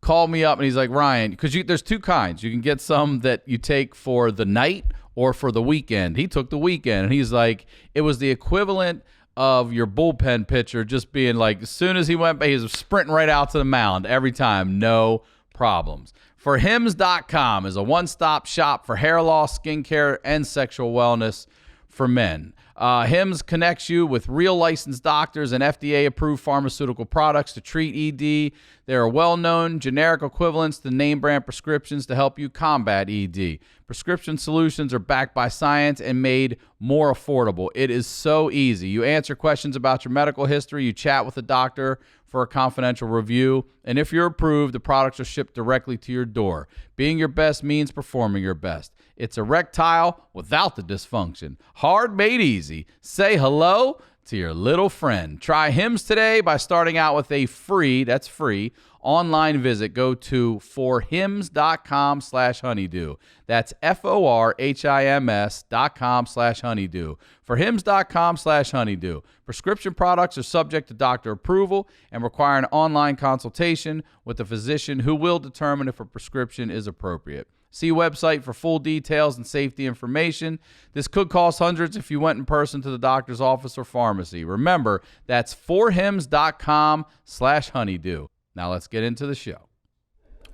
called me up, and he's like, Ryan, because there's two kinds. You can get some that you take for the night or for the weekend. He took the weekend, and he's like, it was the equivalent of your bullpen pitcher just being like, as soon as he went, he was sprinting right out to the mound every time, no problems. For Hims.com is a one-stop shop for hair loss, skincare, and sexual wellness for men. Hims connects you with real licensed doctors and FDA-approved pharmaceutical products to treat ED. There are well-known generic equivalents to name-brand prescriptions to help you combat ED. Prescription solutions are backed by science and made more affordable. It is so easy. You answer questions about your medical history. You chat with a doctor for a confidential review. And if you're approved, the products are shipped directly to your door. Being your best means performing your best. It's erectile without the dysfunction. Hard made easy. Say hello to your little friend. Try Hims today by starting out with a free, that's free, online visit. Go to forhims.com/honeydew. That's FORHIMS.com/honeydew. Forhims.com/honeydew. Prescription products are subject to doctor approval and require an online consultation with a physician who will determine if a prescription is appropriate. See website for full details and safety information. This could cost hundreds if you went in person to the doctor's office or pharmacy. Remember, that's forhims.com/honeydew. Now let's get into the show.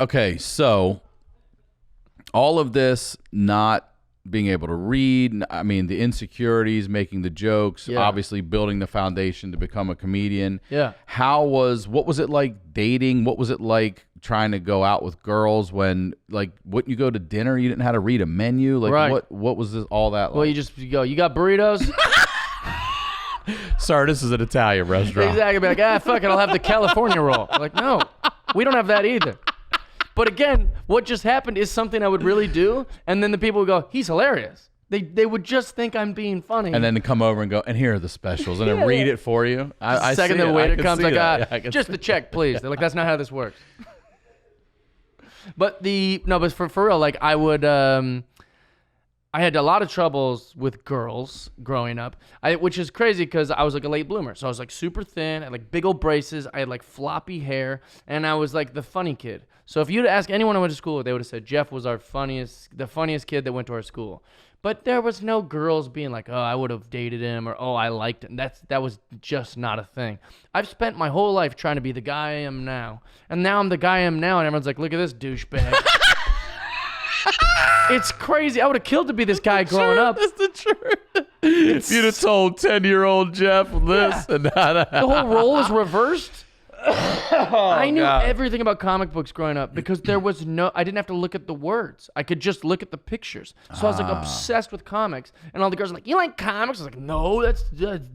Okay, so all of this not being able to read, I mean, the insecurities, making the jokes, obviously building the foundation to become a comedian. Yeah. What was it like dating? What was it like trying to go out with girls when, like, wouldn't you go to dinner? You didn't know how to read a menu? Like, right. What was this, all that like? Well, you go, you got burritos? Sir, this is an Italian restaurant. Exactly. Be like, fuck it, I'll have the California roll. Like, no, we don't have that either. But again, what just happened is something I would really do, and then the people would go, he's hilarious. They would just think I'm being funny. And then they come over and go, and here are the specials, and then read it for you. The second the waiter comes, like, just the the check, please. They're like, that's not how this works. But for real, like, I would, I had a lot of troubles with girls growing up, which is crazy because I was like a late bloomer. So I was like super thin, I had like big old braces, I had like floppy hair, and I was like the funny kid. So if you'd ask anyone I went to school with, they would have said Jeff was the funniest kid that went to our school. But there was no girls being like, oh, I would have dated him, or oh, I liked him. That was just not a thing. I've spent my whole life trying to be the guy I am now. And now I'm the guy I am now, and everyone's like, look at this douchebag. It's crazy. I would have killed to be this guy growing up. That's the truth. If you'd have told 10-year-old Jeff this and that. The whole role is reversed. I knew God. everything about comic books growing up because there was I didn't have to look at the words. I could just look at the pictures. So I was like obsessed with comics. And all the girls were like, you like comics? I was like, no, that's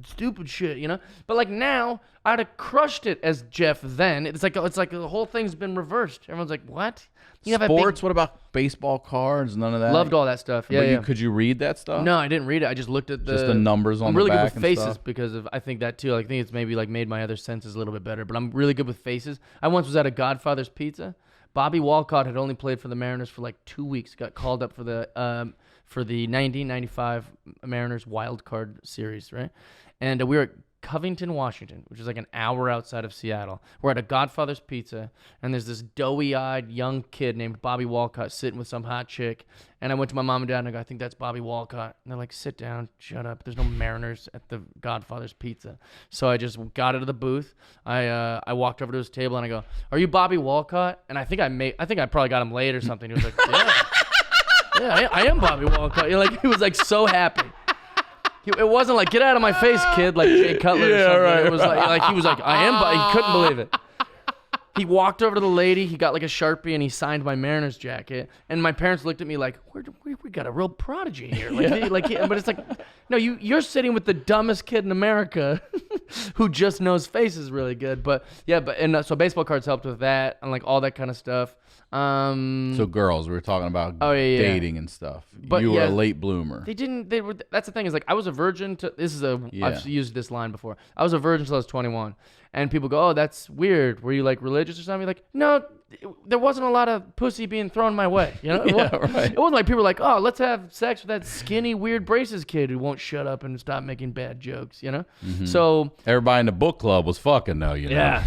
stupid shit, you know? But like now, I'd have crushed it as Jeff then. It's like the whole thing's been reversed. Everyone's like, what? You have Sports? What about baseball cards? None of that? Loved all that stuff. Yeah, But yeah. could you read that stuff? No, I didn't read it. I just looked at Just the numbers on I'm the really back good and with faces stuff? because of I think that too. I think it's maybe like made my other senses a little bit better. But I'm really good with faces. I once was at a Godfather's Pizza. Bobby Walcott had only played for the Mariners for like 2 weeks. Got called up for the 1995 Mariners wild card series, right? And we were at Covington, Washington, which is like an hour outside of Seattle. We're at a Godfather's Pizza, and there's this doughy-eyed young kid named Bobby Walcott sitting with some hot chick. And I went to my mom and dad, and I go, I think that's Bobby Walcott. And they're like, sit down, shut up. There's no Mariners at the Godfather's Pizza. So I just got out of the booth. I walked over to his table, and I go, are you Bobby Walcott? And I think I probably got him late or something. He was like, yeah. Yeah, I am Bobby Walcott. Like, he was like so happy. It wasn't like, get out of my face, kid, like Jay Cutler or something. Right, it was like he was like, I am, but he couldn't believe it. He walked over to the lady, he got like a Sharpie, and he signed my Mariners jacket. And my parents looked at me like, we got a real prodigy here. But it's like, no, you're sitting with the dumbest kid in America who just knows faces really good. But yeah, so baseball cards helped with that and like all that kind of stuff. So girls, we were talking about yeah. dating and stuff. But you were yeah, a late bloomer. They were. That's the thing is like I was a virgin I've used this line before. I was a virgin until I was 21, and people go, "Oh, that's weird. Were you like religious or something?" You're like, no, there wasn't a lot of pussy being thrown my way. You know, Right. It wasn't like people were like, "Oh, let's have sex with that skinny weird braces kid who won't shut up and stop making bad jokes." You know, so Everybody in the book club was fucking though. You know. yeah.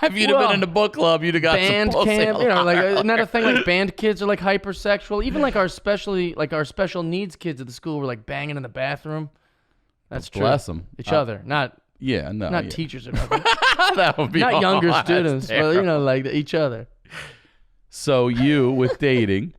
If you'd have been in the book club, you'd have got Band some pussy. camp, you know, like isn't that a thing? Like band kids are like hypersexual. Even like our special needs kids at the school were like banging in the bathroom. That's true. Bless them. Each other, not teachers or nothing. That would be Not younger that's students, but terrible. you know, like each other. So you with dating.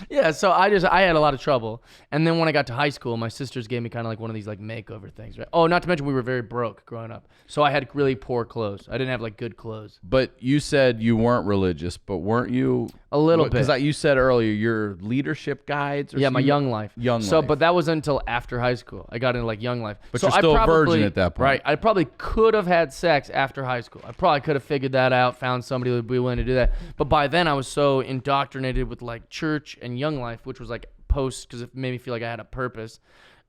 Yeah, so I had a lot of trouble. And then when I got to high school, my sisters gave me kind of like one of these like makeover things, right? Oh, not to mention we were very broke growing up. So I had really poor clothes. I didn't have like good clothes. But you said you weren't religious, but weren't you? A little bit. Because you said earlier your leadership guides. Or Yeah, my young life. Young life. But that wasn't until after high school. I got into like young life. But so you're still a virgin at that point. Right. I probably could have had sex after high school. I probably could have figured that out, found somebody who would be willing to do that. But by then I was so indoctrinated with like church and young life, which was like post, because it made me feel like I had a purpose.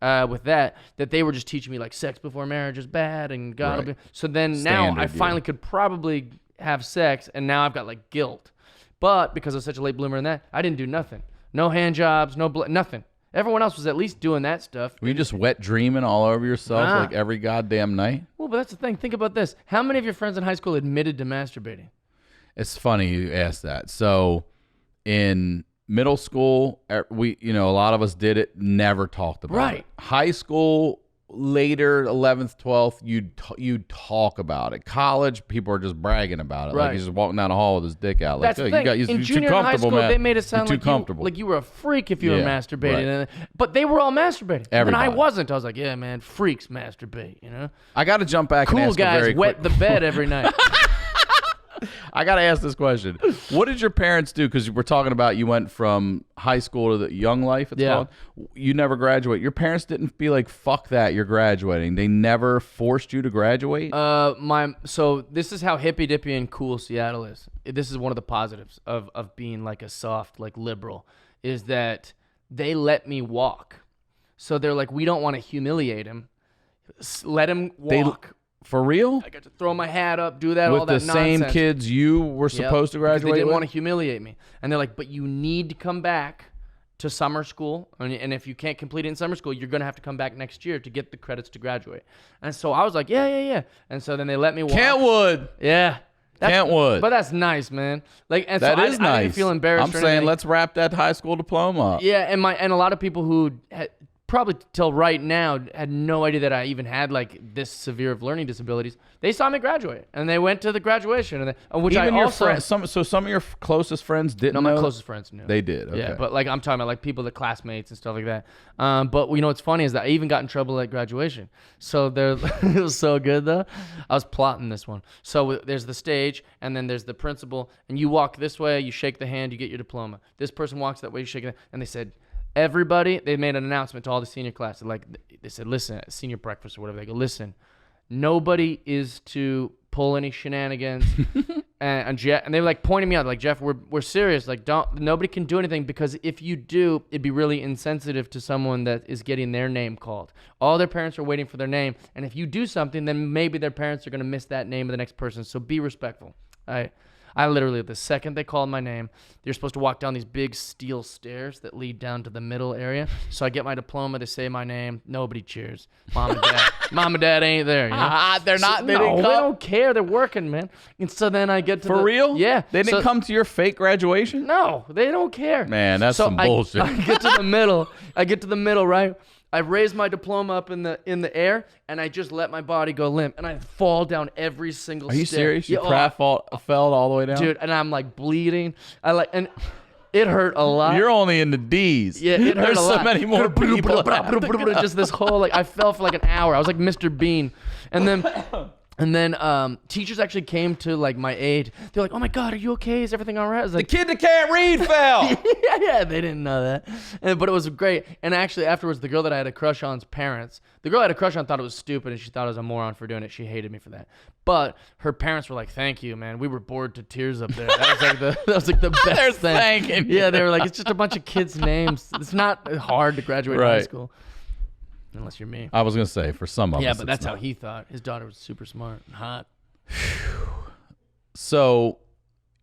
With that they were just teaching me like sex before marriage is bad and God. Right. So then Standard, now I finally could probably have sex, and now I've got like guilt. But because I was such a late bloomer in that, I didn't do nothing. No hand jobs, nothing. Everyone else was at least doing that stuff. Were you just wet dreaming all over yourself Nah. like every goddamn night? Well, but that's the thing. Think about this. How many of your friends in high school admitted to masturbating? It's funny you asked that. So in middle school, a lot of us did it, never talked about Right. it. High school, later, 11th, 12th, you'd talk about it. College, people are just bragging about it. Like Right. he's just walking down the hall with his dick out. Like, That's the "Oh, thing. you're In too junior and high comfortable, school, man. they made it sound You're like too comfortable. you were a freak if you were Yeah, masturbating. right. But they were all masturbating. And I Everybody. wasn't. I was like, yeah, man, freaks masturbate, you know? I got to jump back and Cool ask a guys very wet quick. the bed every night. I got to ask this question. What did your parents do? Because we're talking about you went from high school to the young life, it's Yeah. called. You never graduate. Your parents didn't be like, fuck that, you're graduating. They never forced you to graduate? So this is how hippy dippy and cool Seattle is. This is one of the positives of being like a soft, like liberal, is that they let me walk. So they're like, we don't want to humiliate him. Let him walk. For real? I got to throw my hat up, do that, With all that the nonsense. same kids you were Yep, supposed to because graduate They didn't with? want to humiliate me. And they're like, but you need to come back to summer school. And if you can't complete it in summer school, you're going to have to come back next year to get the credits to graduate. And so I was like, yeah. And so then they let me walk. Kentwood. Yeah. Kentwood. But that's nice, man. Like, and That so is I nice. didn't feel embarrassed. I'm or saying anything. let's wrap that high school diploma up. Yeah, and a lot of people who probably till right now had no idea that I even had like this severe of learning disabilities. They saw me graduate, and they went to the graduation, and which Even I your also friends, some of your closest friends didn't no, know. my closest friends knew. They did. Okay. Yeah, but like I'm talking about like people, the classmates and stuff like that. But you know what's funny is that I even got in trouble at graduation. So there, it was so good though. I was plotting this one. So there's the stage, and then there's the principal, and you walk this way, you shake the hand, you get your diploma. This person walks that way, you shake it, and they said, everybody, they made an announcement to all the senior class. They said, listen, at senior breakfast or whatever, they go, listen, nobody is to pull any shenanigans. and Jeff, and they were like pointing me out, like, Jeff, we're serious. Like, nobody can do anything, because if you do, it'd be really insensitive to someone that is getting their name called. All their parents are waiting for their name. And if you do something, then maybe their parents are going to miss that name of the next person. So be respectful. I literally, the second they called my name, you're supposed to walk down these big steel stairs that lead down to the middle area. So I get my diploma, they say my name, nobody cheers. Mom and dad ain't there. You know? They're not. They No, didn't they come. don't care. They're working, man. And so then I get to For real? Yeah. They didn't come to your fake graduation? No, they don't care. Man, that's some bullshit. I get to the middle. Right? I raise my diploma up in the air, and I just let my body go limp, and I fall down every single Are you stair. serious? You Yeah, fell all the way down? dude, and I'm like bleeding. And it hurt a lot. You're only in the D's. Yeah, it hurt There's a lot. so many more people. Just this whole, like, I fell for like an hour. I was like Mr. Bean. And then teachers actually came to like my aid. They're like, "Oh my God, are you okay? Is everything all right?" I was The like, kid that can't read fell. yeah, they didn't know that. But it was great. And actually, afterwards, the girl that I had a crush on's parents, the girl I had a crush on thought it was stupid, and she thought I was a moron for doing it. She hated me for that. But her parents were like, "Thank you, man. We were bored to tears up there." That was like the best They're thing. thanking you. Yeah, they were like, "It's just a bunch of kids' names. It's not hard to graduate high Right. school, unless you're me." I was gonna say for some of us. Yeah, but that's it's how not. he thought. His daughter was super smart and hot. So,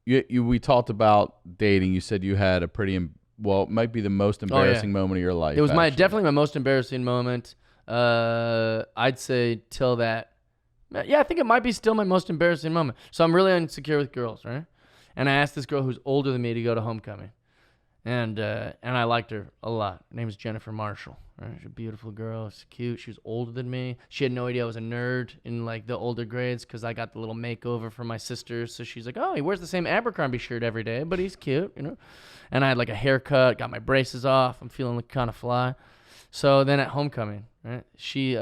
we talked about dating. You said you had a pretty it might be the most embarrassing moment of your life. It was actually. definitely my most embarrassing moment. I'd say till that. Yeah, I think it might be still my most embarrassing moment. So I'm really insecure with girls, right? And I asked this girl who's older than me to go to homecoming, and I liked her a lot. Her name is Jennifer Marshall. Right? She's a beautiful girl. She's cute. She was older than me. She had no idea I was a nerd in like the older grades because I got the little makeover for my sisters. So she's like, "Oh, he wears the same Abercrombie shirt every day, but he's cute, you know." And I had like a haircut, got my braces off. I'm feeling like kind of fly. So then at homecoming, right? She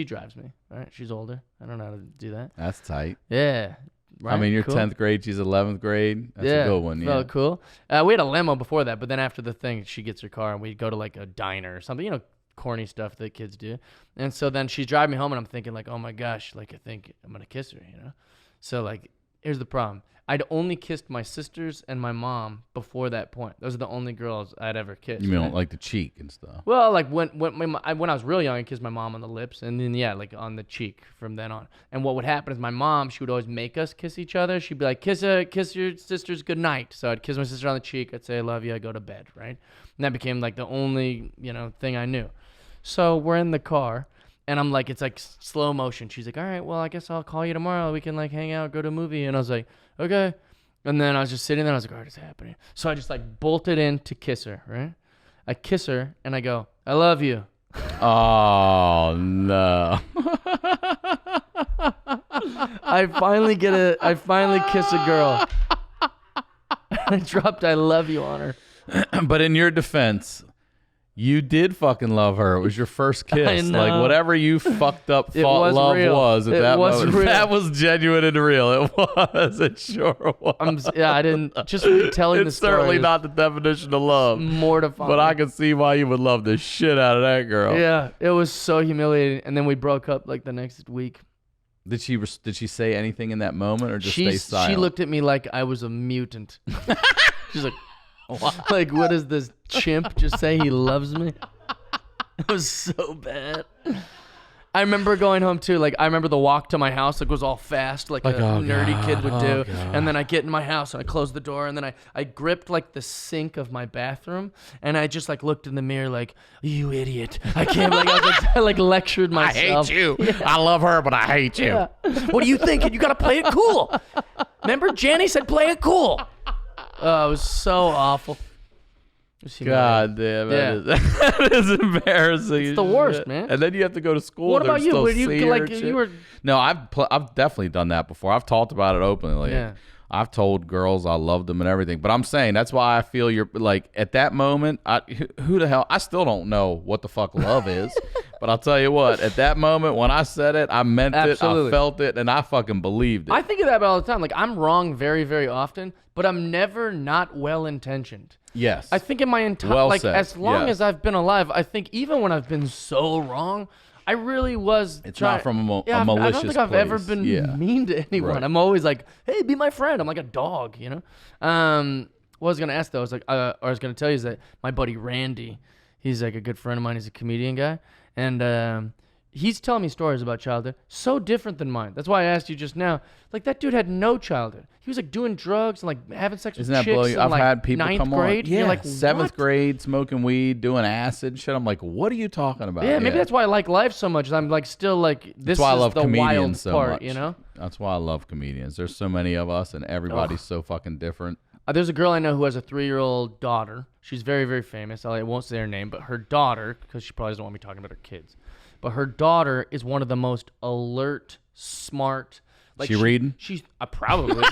drives me, right? She's older. I don't know how to do that. That's tight. Yeah. Right? I mean, you're Cool. 10th grade. She's 11th grade. That's a good one. Yeah. Felt cool. We had a limo before that, but then after the thing, she gets her car and we go to like a diner or something, you know, corny stuff that kids do. And so then she's driving me home and I'm thinking like, oh my gosh, like I think I'm going to kiss her, you know? So like, here's the problem. I'd only kissed my sisters and my mom before that point. Those are the only girls I'd ever kissed. You mean right? like the cheek and stuff? Well, like when I was real young, I kissed my mom on the lips, and then like on the cheek from then on. And what would happen is my mom, she would always make us kiss each other. She'd be like, kiss your sisters good night. So I'd kiss my sister on the cheek. I'd say I love you. I go to bed, right? And that became like the only thing I knew. So we're in the car, and I'm like, it's like slow motion. She's like, all right, well I guess I'll call you tomorrow. We can like hang out, go to a movie. And I was like, okay. And then I was just sitting there. I was like, all right, it's happening. So I just like bolted in to kiss her, right? I kiss her and I go, I love you. Oh no! I finally kiss a girl. I dropped I love you on her. But in your defense, you did fucking love her. It was your first kiss. I know. Like whatever you fucked up It thought was love real. was at It that was moment. real. That was genuine and real. It was. It sure was. I didn't just retelling the It's story. certainly is not the definition of love. mortifying. But I can see why you would love the shit out of that girl. Yeah, it was so humiliating. And then we broke up like the next week. Did she say anything in that moment or just stay silent? She looked at me like I was a mutant. She's like, what? Like, what does this chimp just say he loves me? It was so bad. I remember going home too. Like I remember the walk to my house. Like was all fast, like a nerdy kid would do. And then I get in my house and I close the door. And then I gripped like the sink of my bathroom. And I just like looked in the mirror like, you idiot. I can't. I like lectured myself. I hate you. Yeah. I love her, but I hate you. Yeah. What are you thinking? You got to play it cool. Remember, Janny said play it cool. Oh, it was so awful. God damn, that is embarrassing. It's the worst, man. And then you have to go to school. What about you? Still Were you see her like and shit. you were? No, I've definitely done that before. I've talked about it openly. Yeah. I've told girls I love them and everything. But I'm saying that's why I feel you're like at that moment. Who the hell? I still don't know what the fuck love is. But I'll tell you what. At that moment when I said it, I meant Absolutely. it. I felt it, and I fucking believed it. I think of that about all the time. Like I'm wrong very, very often, but I'm never not well intentioned. Yes. I think in my entire Well like said. as long Yes. as I've been alive, I think even when I've been so wrong, I really was. It's not from a I malicious don't think I've ever place. been Yeah. mean to anyone. Right. I'm always like, "Hey, be my friend." I'm like a dog, you know. What I was gonna ask though, I was gonna tell you is that my buddy Randy, he's like a good friend of mine. He's a comedian guy, and he's telling me stories about childhood so different than mine. That's why I asked you just now. Like that dude had no childhood. He was like doing drugs and like having sex Isn't with that chicks blowing? in I've like had people ninth come grade. on. Yeah, You're like, seventh what? grade, smoking weed, doing acid and shit. I'm like, what are you talking about? Yeah, maybe that's why I like life so much. I'm like still like this That's why I is love the wild comedians so part, much. you know. That's why I love comedians. There's so many of us, and everybody's so fucking different. There's a girl I know who has a 3-year-old daughter. She's very, very famous. I won't say her name, but her daughter, because she probably doesn't want me talking about her kids, but her daughter is one of the most alert, smart. Like She reading? She's probably.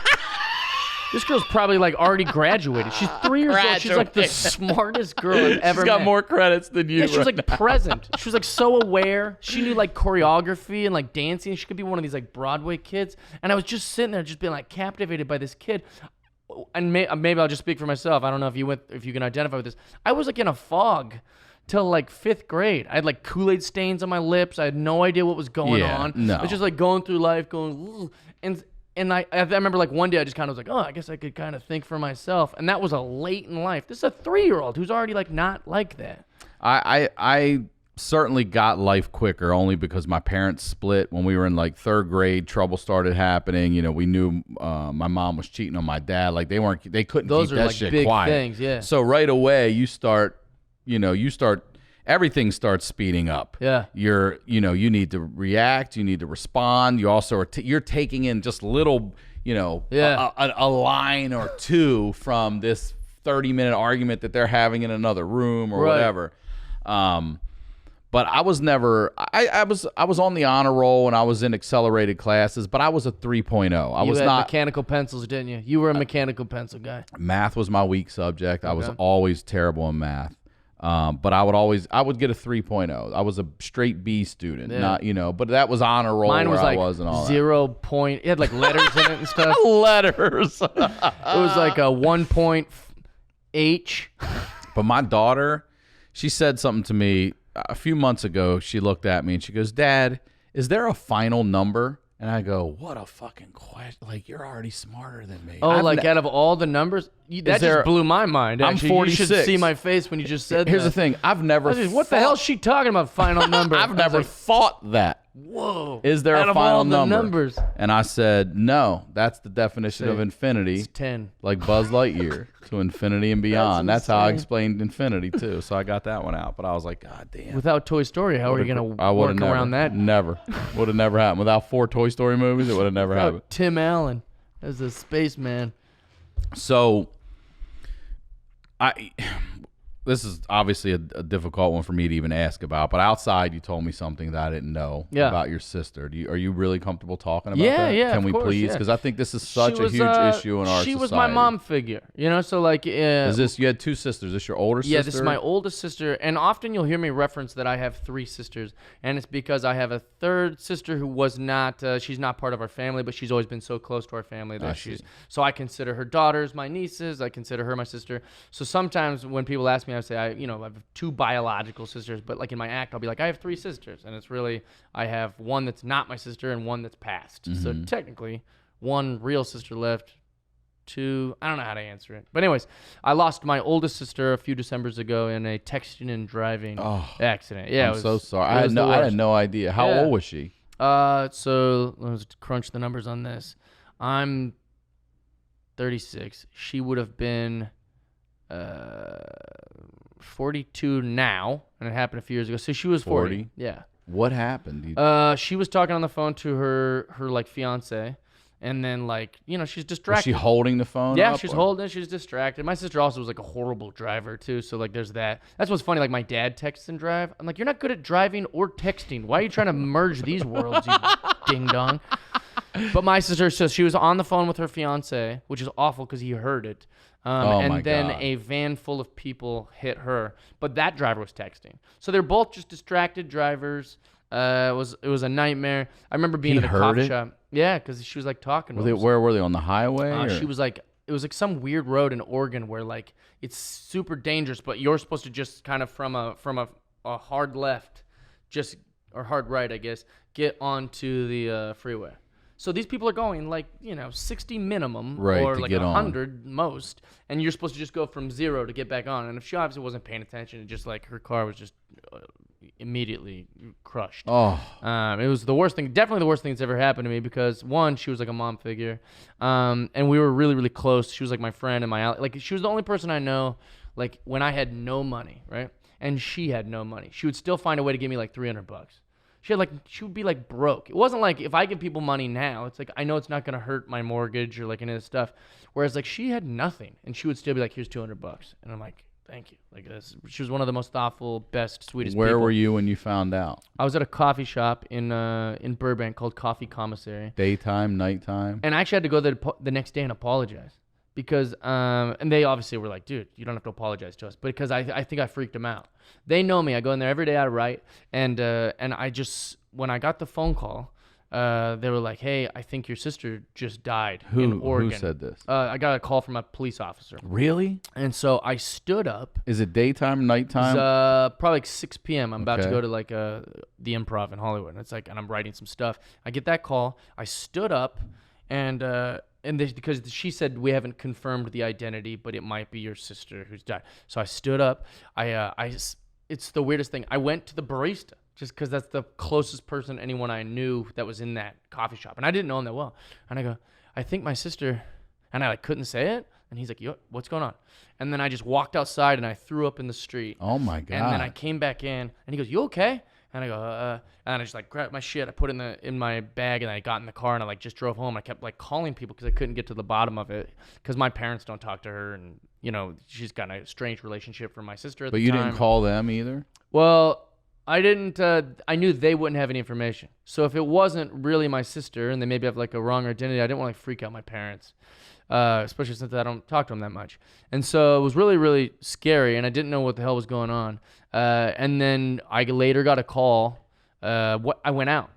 This girl's probably like already graduated. She's 3 years old. She's like the smartest girl I've ever She's got met. more credits than you. Yeah, she was right like present. She was like so aware. She knew like choreography and like dancing. She could be one of these like Broadway kids. And I was just sitting there, just being like captivated by this kid. And maybe I'll just speak for myself. I don't know if you can identify with this. I was like in a fog till like 5th grade. I had like Kool-Aid stains on my lips. I had no idea what was going Yeah, on. no. I was just like going through life, going, "Ugh." And I remember like one day I just kind of was like, oh, I guess I could kind of think for myself. And that was a late in life. This is a 3-year-old who's already like not like that. I certainly got life quicker only because my parents split when we were in like 3rd grade. Trouble started happening. You know, we knew my mom was cheating on my dad. Like they couldn't Those keep are that like shit big quiet. things, yeah. So right away everything starts speeding up. Yeah. You need to react, you need to respond. You also are you're taking in just little, Yeah. a line or two from this 30-minute argument that they're having in another room or Right. whatever. But I was never. I was on the honor roll and I was in accelerated classes, but I was a 3.0. I You was had not. mechanical pencils, didn't you? You were a mechanical pencil guy. Math was my weak subject. I was Okay. always terrible in math. But I would get a 3.0. I was a straight B student, Yeah. not, but that was honor roll Mine where was like I was and all 0 point. It had like letters in it and stuff. that. Letters. It was like a 1 point H. But my daughter, she said something to me a few months ago. She looked at me and she goes, "Dad, is there a final number?" And I go, "What a fucking question! Like you're already smarter than me." Oh, I've like ne- out of all the numbers, that there- just blew my mind. I'm Actually. 46. You should see my face when you just said Here's that. the thing: I've never. I was just, what the hell is she talking about? Final number. I I've was never like, thought that. whoa. Is there out a of final all the number? numbers. And I said, "No, that's the definition of Say, infinity." It's 10. Like Buzz Lightyear to infinity and beyond. That's how I insane. explained infinity too. So I got that one out. But I was like, God damn. Without Toy Story, how are you going to I work would've never, around that? Never. Would have never happened. Without 4 Toy Story movies, it would have never happened. Tim Allen as a spaceman. So this is obviously a difficult one for me to even ask about, but outside you told me something that I didn't know Yeah. about your sister. Are you really comfortable talking about Yeah, that? yeah, Can of we course, please? yeah. Because I think this is such She a was, huge issue in our society. She was my mom figure, so like Is this, you had 2 sisters. Is this your older sister? yeah, this is my oldest sister, and often you'll hear me reference that I have 3 sisters, and it's because I have a 3rd sister who was not, she's not part of our family, but she's always been so close to our family that so I consider her daughters my nieces, I consider her my sister. So sometimes when people ask me, I say, I have 2 biological sisters, but like in my act, I'll be like, I have 3 sisters, and it's really, I have one that's not my sister and one that's passed. So technically, 1 real sister left, 2, I don't know how to answer it. But anyways, I lost my oldest sister a few Decembers ago in a texting and driving accident. Yeah, I'm so sorry. I had no idea. How old was she? So let's crunch the numbers on this. I'm 36. She would have been 42 now, and it happened a few years ago. So she was 40. Yeah. What happened? She was talking on the phone to her like fiance, And then, like, you know, she's Was distracted. she holding the phone? Yeah, up, she's or- holding it. She's distracted. My sister also was like a horrible driver too. So like, there's that. That's what's funny. Like my dad texts and drive. I'm like, you're not good at driving or texting. Why are you trying to merge these worlds, you ding dong? But my sister, so she was on the phone with her fiance, which is awful because he heard it. Oh, my And then God. a van full of people hit her. But that driver was texting. So they're both just distracted drivers. It was a nightmare. I remember being He in a heard coffee it? shop. Yeah, because she was like talking. Were to they, him. where were they, on the highway? or- She was like, it was like some weird road in Oregon where like it's super dangerous, but you're supposed to just kind of from a hard left, just or hard right, I guess, get onto the freeway. So these people are going like, you know, 60 minimum Right, or to like get on. 100 most, and you're supposed to just go from 0 to get back on. And if she obviously wasn't paying attention, it just like her car was just immediately crushed. Oh, It was the worst thing, definitely the worst thing that's ever happened to me because one, she was like a mom figure, and we were really, really close. She was like my friend and like she was the only person I know, like when I had no money, right, and she had no money, she would still find a way to give me like $300. She would be like broke. It wasn't like if I give people money now, it's like I know it's not gonna hurt my mortgage or like any of this stuff. Whereas like she had nothing, and she would still be like, "Here's $200," and I'm like, "Thank you." Like this, she was one of the most thoughtful, best, sweetest where people. were you when you found out? I was at a coffee shop in Burbank called Coffee Commissary, Daytime, nighttime? and I actually had to go there the next day and apologize because and they obviously were like, "Dude, you don't have to apologize to us," but because I think I freaked them out. They know me. I go in there every day. I write, and I just when I got the phone call, they were like, "Hey, I think your sister just died in Oregon." Who said this? I got a call from a police officer, Really? and so I stood up. Is it daytime, It was, nighttime? probably like 6 p.m. I'm about to Okay. go to like the Improv in Hollywood. And it's like, and I'm writing some stuff. I get that call. I stood up, and because she said we haven't confirmed the identity, but it might be your sister who's died. So I stood up. It's the weirdest thing. I went to the barista just because that's the closest person anyone I knew that was in that coffee shop, and I didn't know him that well. And I go, I think my sister, and I like couldn't say it. And he's like, "Yo, what's going on?" And then I just walked outside and I threw up in the street. Oh, my God. And then I came back in, and he goes, "You okay?" And I go, and I just like grabbed my shit. I put it in my bag, and I got in the car, and I like just drove home. I kept like calling people because I couldn't get to the bottom of it because my parents don't talk to her, and you know she's got a strange relationship from my sister at But the you time. didn't call them either? Well, I didn't. I knew they wouldn't have any information. So if it wasn't really my sister, and they maybe have like a wrong identity, I didn't want to like freak out my parents. Especially since I don't talk to them that much. And so it was really, really scary, and I didn't know what the hell was going on. And then I later got a call. I went out.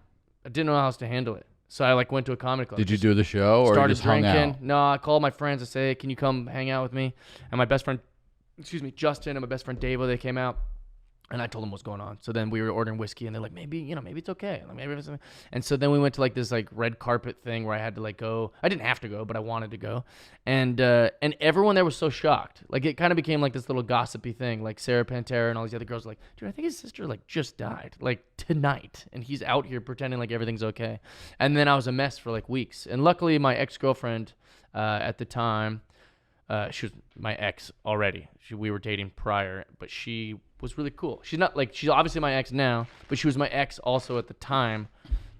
I didn't know how else to handle it. So I like went to a comedy club. Did you do the show or you Started just hung drinking. out? No, I called my friends and say, "Hey, can you come hang out with me?" And my best friend, Justin, and my best friend Davo, they came out. And I told them what's going on. So then we were ordering whiskey, and they're like, maybe it's okay. Like maybe it's. And so then we went to like this like red carpet thing where I had to like go. I didn't have to go, but I wanted to go. And everyone there was so shocked. Like it kind of became like this little gossipy thing. Like Sarah Pantera and all these other girls were like, "Dude, I think his sister like just died like tonight, and he's out here pretending like everything's okay." And then I was a mess for like weeks. And luckily, my ex-girlfriend at the time. She was my ex already. We were dating prior, but she was really cool. She's obviously my ex now, but she was my ex also at the time.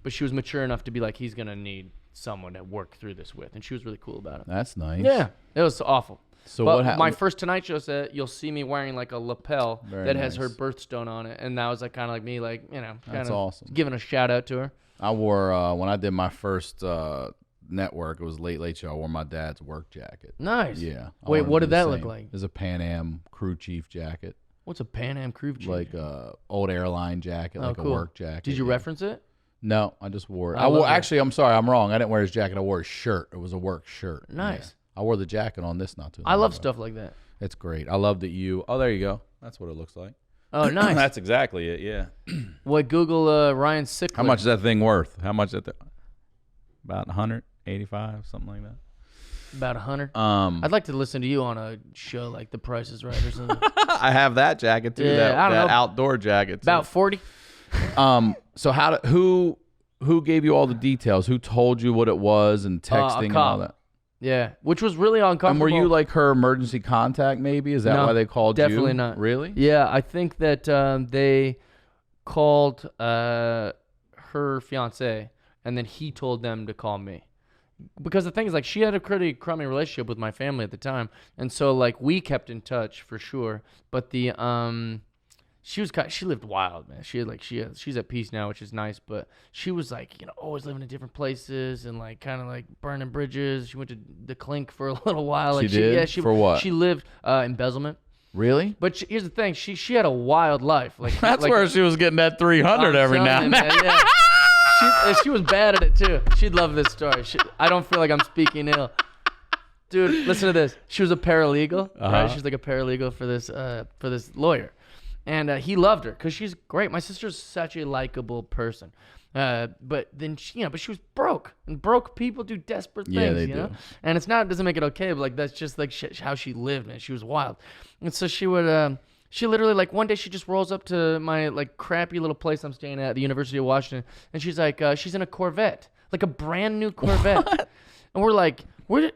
But she was mature enough to be like, he's gonna need someone to work through this with, and she was really cool about it. That's nice. Yeah, it was awful. So but what happened? my first Tonight Show said you'll see me wearing like a lapel Very that has her nice. birthstone on it, and that was like kind of like me, like kind That's of awesome. giving a shout out to her. I wore, when I did my first network, it was Late Late Show. I wore my dad's work jacket. Nice. Yeah. I Wait, wanted what to did do the that look same. like? It was a Pan Am crew chief jacket. What's a Pan Am crew chief? Like old airline jacket, like cool. a work jacket. Did you yeah. reference it? No, I just wore it. I love that. Actually, I'm sorry, I'm wrong. I didn't wear his jacket. I wore his shirt. It was a work shirt. Nice. Yeah. I wore the jacket on this not too long I love ago. stuff like that. It's great. I love that you. Oh, there you go. That's what it looks like. Oh, nice. That's exactly it. Yeah. What Google Ryan Sickler? How much is that thing worth? How much is that? About 185, something like that. About 100. Um, I'd like to listen to you on a show like The Price is Right or something. I have that jacket too. Yeah, I don't that know. outdoor jacket. Too. About 40. So who gave you all the details? Who told you what it was and texting and all cop. that? Yeah, which was really uncomfortable. And were you like her emergency contact? Maybe is that No, why they called you? definitely not. Really? Yeah, I think that they called her fiance, and then he told them to call me. because the thing is, like, she had a pretty crummy relationship with my family at the time, and so like we kept in touch for sure. But the she lived wild, man. She's at peace now, which is nice. But she was like, always living in different places and like kind of like burning bridges. She went to the Clink for a little while. Like, she did? Yeah, For what? She lived embezzlement. Really? But here's the thing: she had a wild life. Like That's where she was getting that 300 every now and then. Yeah. She was bad at it too. She'd love this story. I don't feel like I'm speaking ill. Dude, listen to this. She was a paralegal, right? She's like a paralegal for this lawyer. And he loved her because she's great. My sister's such a likable person. But then she was broke, and broke people do desperate things. Yeah, they do. And it doesn't make it okay, but like that's just like how she lived, man. She was wild. And so she would she literally, like, one day she just rolls up to my like crappy little place I'm staying at the University of Washington, and she's like she's in a Corvette, like a brand new Corvette. What? And we're like,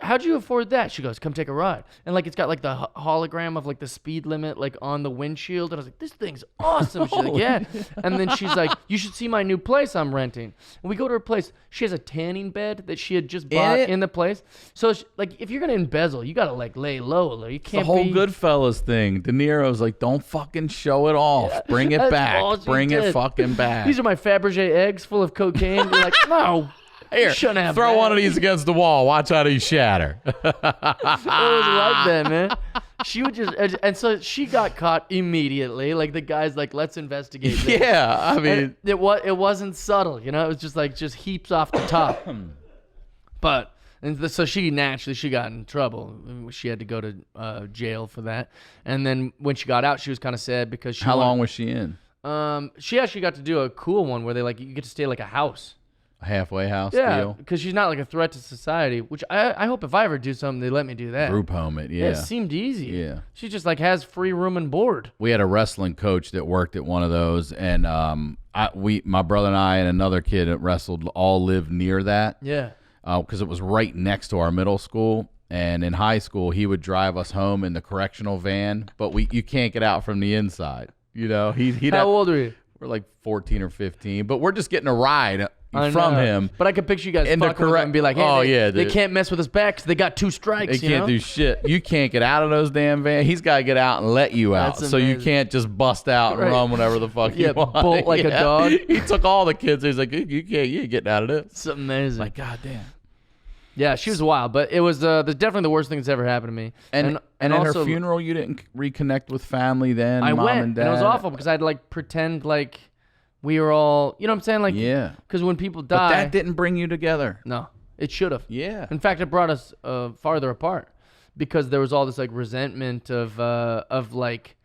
how'd you afford that? She goes, come take a ride. And like, it's got like the hologram of like the speed limit like on the windshield. And I was like, this thing's awesome. She's like, yeah. And then she's like, you should see my new place I'm renting. And we go to her place. She has a tanning bed that she had just bought in the place. So like, if you're going to embezzle, you got to like lay low. You can't the whole Goodfellas thing. De Niro's like, don't fucking show it off. Yeah, bring it back. Bring it fucking back. These are my Fabergé eggs full of cocaine. You're like, no. Here, throw one of these against the wall. Watch how these shatter. It was like that, man. She would just, and so she got caught immediately. Like the guy's like, let's investigate this. Yeah, I mean, it wasn't subtle, It was just heaps off the top. But so she got in trouble. She had to go to jail for that. And then when she got out, she was kind of sad because how long was she in? She actually got to do a cool one where you get to stay like a house. Halfway house deal? Yeah, because she's not like a threat to society, which I hope if I ever do something, they let me do that. Group home it, yeah. It seemed easy. Yeah. She just like has free room and board. We had a wrestling coach that worked at one of those, and my brother and I and another kid that wrestled all lived near that. Yeah. Because it was right next to our middle school. And in high school, he would drive us home in the correctional van, but you can't get out from the inside. How old are you? We're like 14 or 15, but we're just getting a ride from him. But I could picture you guys fucking with him and be like, hey, they can't mess with us back because they got 2 strikes. They can't do shit. You can't get out of those damn vans. He's got to get out and let you out. So you can't just bust out and run whatever the fuck you want. Bolt like a dog. He took all the kids. He's like, you ain't getting out of this. It's amazing. Like, God damn. Yeah, she was wild, but it was definitely the worst thing that's ever happened to me. And at also, her funeral, you didn't reconnect with family then? I mom went, and dad? and it was awful because I'd like pretend like we were all, you know what I'm saying? Like, yeah. Because when people die. But that didn't bring you together. No, it should have. Yeah. In fact, it brought us farther apart because there was all this like resentment of like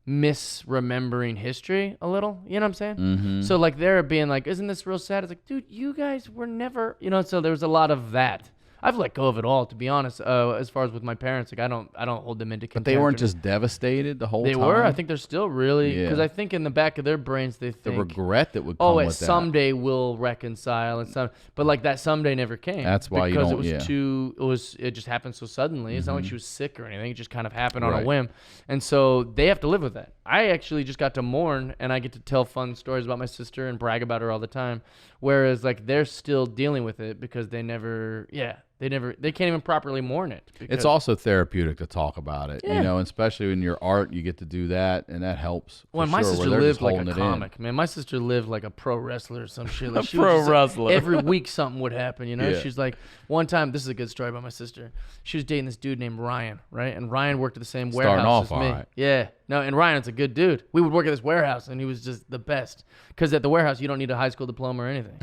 misremembering history a little. You know what I'm saying? Mm-hmm. So like they're being like, isn't this real sad? It's like, dude, you guys were never, so there was a lot of that. I've let go of it all, to be honest. As far as with my parents, like I don't hold them into contempt. But they weren't just devastated the whole time? They were. I think they're still really, because I think in the back of their brains they think the regret that would come with that. Someday we'll reconcile and but like that someday never came. That's why you don't. Because it just happened so suddenly. It's not like she was sick or anything. It just kind of happened on a whim, and so they have to live with that. I actually just got to mourn, and I get to tell fun stories about my sister and brag about her all the time. Whereas like they're still dealing with it because they can't even properly mourn it. It's also therapeutic to talk about it, especially in your art, you get to do that, and that helps. Well, my sister lived like a comic, man. My sister lived like a pro wrestler or some shit. Like wrestler. Every week something would happen, She's like, one time, this is a good story about my sister. She was dating this dude named Ryan, right? And Ryan worked at the same warehouse as me. Right. Yeah. No, and Ryan's a good dude. We would work at this warehouse, and he was just the best. Because at the warehouse, you don't need a high school diploma or anything.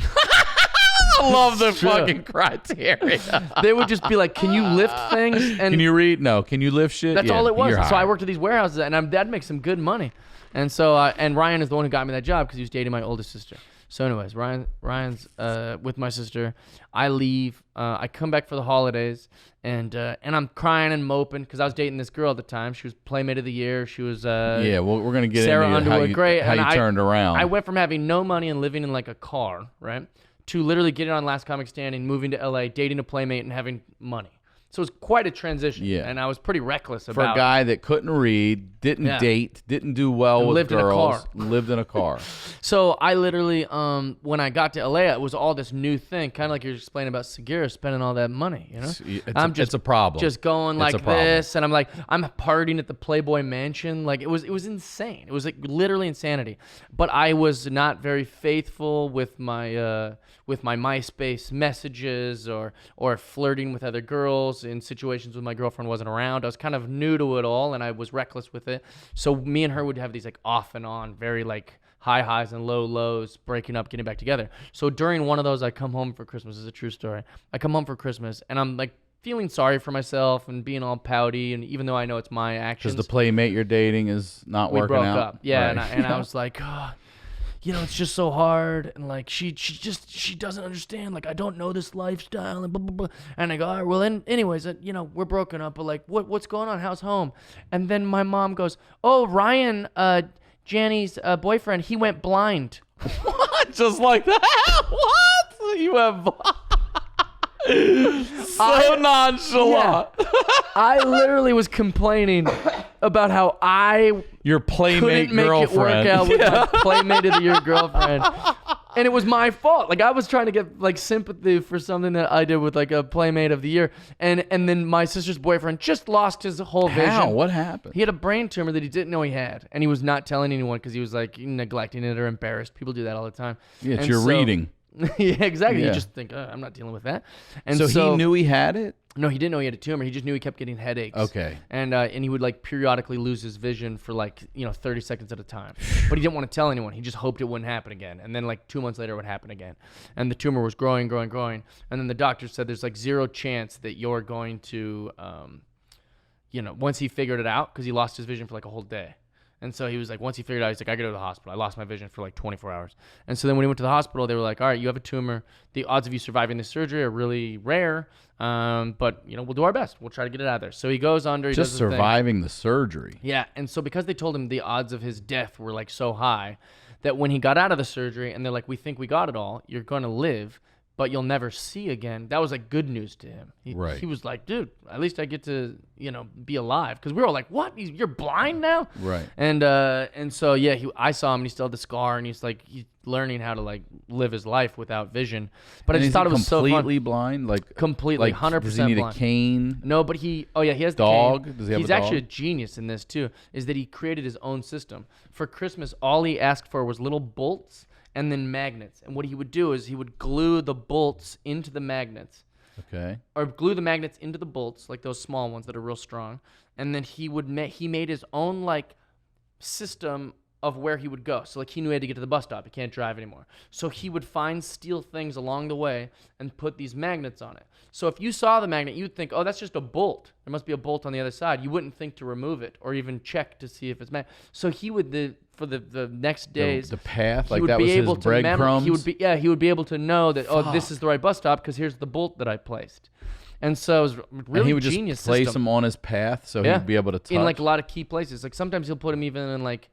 I love the fucking criteria. They would just be like, can you lift things? And can you read? No. Can you lift shit? That's all it was. So I worked at these warehouses, and that'd make some good money. And so, and Ryan is the one who got me that job because he was dating my oldest sister. So anyways, Ryan's with my sister. I leave. I come back for the holidays, and I'm crying and moping because I was dating this girl at the time. She was Playmate of the Year. She was well, we're gonna get Sarah into Underwood. Great. How you turned around. I went from having no money and living in like a car, right, to literally getting on Last Comic Standing, moving to LA, dating a Playmate, and having money. So it was quite a transition. Yeah. And I was pretty reckless For about a guy that couldn't read, didn't date, didn't do well with lived girls, in a car. lived in a car. So I literally, when I got to LA, it was all this new thing, kind of like you're explaining about Segura spending all that money, you know? It's a problem. Just going It's a like problem. this, and I'm like, I'm partying at the Playboy Mansion. Like it was insane. It was like literally insanity. But I was not very faithful with my MySpace messages or flirting with other girls in situations when my girlfriend wasn't around. I was kind of new to it all, and I was reckless with it. So me and her would have these like off and on, very like high highs and low lows, breaking up, getting back together. So during one of those, I come home for Christmas. This is a true story. I come home for Christmas, and I'm like feeling sorry for myself and being all pouty, and even though I know it's my actions. Because the playmate you're dating is not we working broke out. up. Yeah, Right. and I was like, oh, you know, it's just so hard, and like she doesn't understand. Like I don't know this lifestyle, and blah blah blah. And I go, all right, well, anyways, you know, we're broken up, but like, what's going on? How's home? And then my mom goes, oh, Ryan, Janny's boyfriend, he went blind. What? Just like that? What? You have so nonchalant. Yeah. I literally was complaining about how I Your playmate couldn't make girlfriend. it work out with my playmate of the year girlfriend. And it was my fault. Like I was trying to get like sympathy for something that I did with like a playmate of the year. And then my sister's boyfriend just lost his whole vision. How? What happened? He had a brain tumor that he didn't know he had. And he was not telling anyone because he was like neglecting it or embarrassed. People do that all the time. Yeah, it's And your so- reading. Yeah, exactly. Yeah. You just think, I'm not dealing with that. And So he knew he had it? No, he didn't know he had a tumor. He just knew he kept getting headaches. Okay. And he would like periodically lose his vision for like, 30 seconds at a time. But he didn't want to tell anyone. He just hoped it wouldn't happen again. And then like 2 months later it would happen again. And the tumor was growing. And then the doctor said there's like 0 chance that you're going to, once he figured it out, because he lost his vision for like a whole day. And so he was like, once he figured it out, he's like, I gotta go to the hospital. I lost my vision for like 24 hours. And so then when he went to the hospital, they were like, all right, you have a tumor. The odds of you surviving this surgery are really rare. But we'll do our best. We'll try to get it out of there. So he goes under. He Just does his thing. surviving the surgery. Yeah. And so because they told him the odds of his death were like so high that when he got out of the surgery and they're like, we think we got it all, you're going to live, but you'll never see again. That was like good news to him. Right. He was like, dude, at least I get to, be alive. Because we were all like, what? You're blind now? Right. And so, yeah, I saw him and he still had the scar and he's learning how to like live his life without vision. But I just thought it was so fun. Completely blind? Like Completely, 100% Does he need blind. a cane? No, but he has the Dog? cane. Does he have He's a actually a dog? genius in this too, is that he created his own system. For Christmas, all he asked for was little bolts and then magnets. And what he would do is he would glue the bolts into the magnets. Okay. Or glue the magnets into the bolts, like those small ones that are real strong. And then he made his own like system of where he would go. So like he knew he had to get to the bus stop. He can't drive anymore. So he would find steel things along the way and put these magnets on it. So if you saw the magnet, you'd think, oh, that's just a bolt. There must be a bolt on the other side. You wouldn't think to remove it or even check to see if it's So he would, for the next days, The path, he like would that be was able his to breadcrumbs? he would be able to know that, oh, this is the right bus stop because here's the bolt that I placed. And so it was really and he would genius just place system. him on his path so Yeah. he'd be able to touch. In like a lot of key places. Like sometimes he'll put him even in like,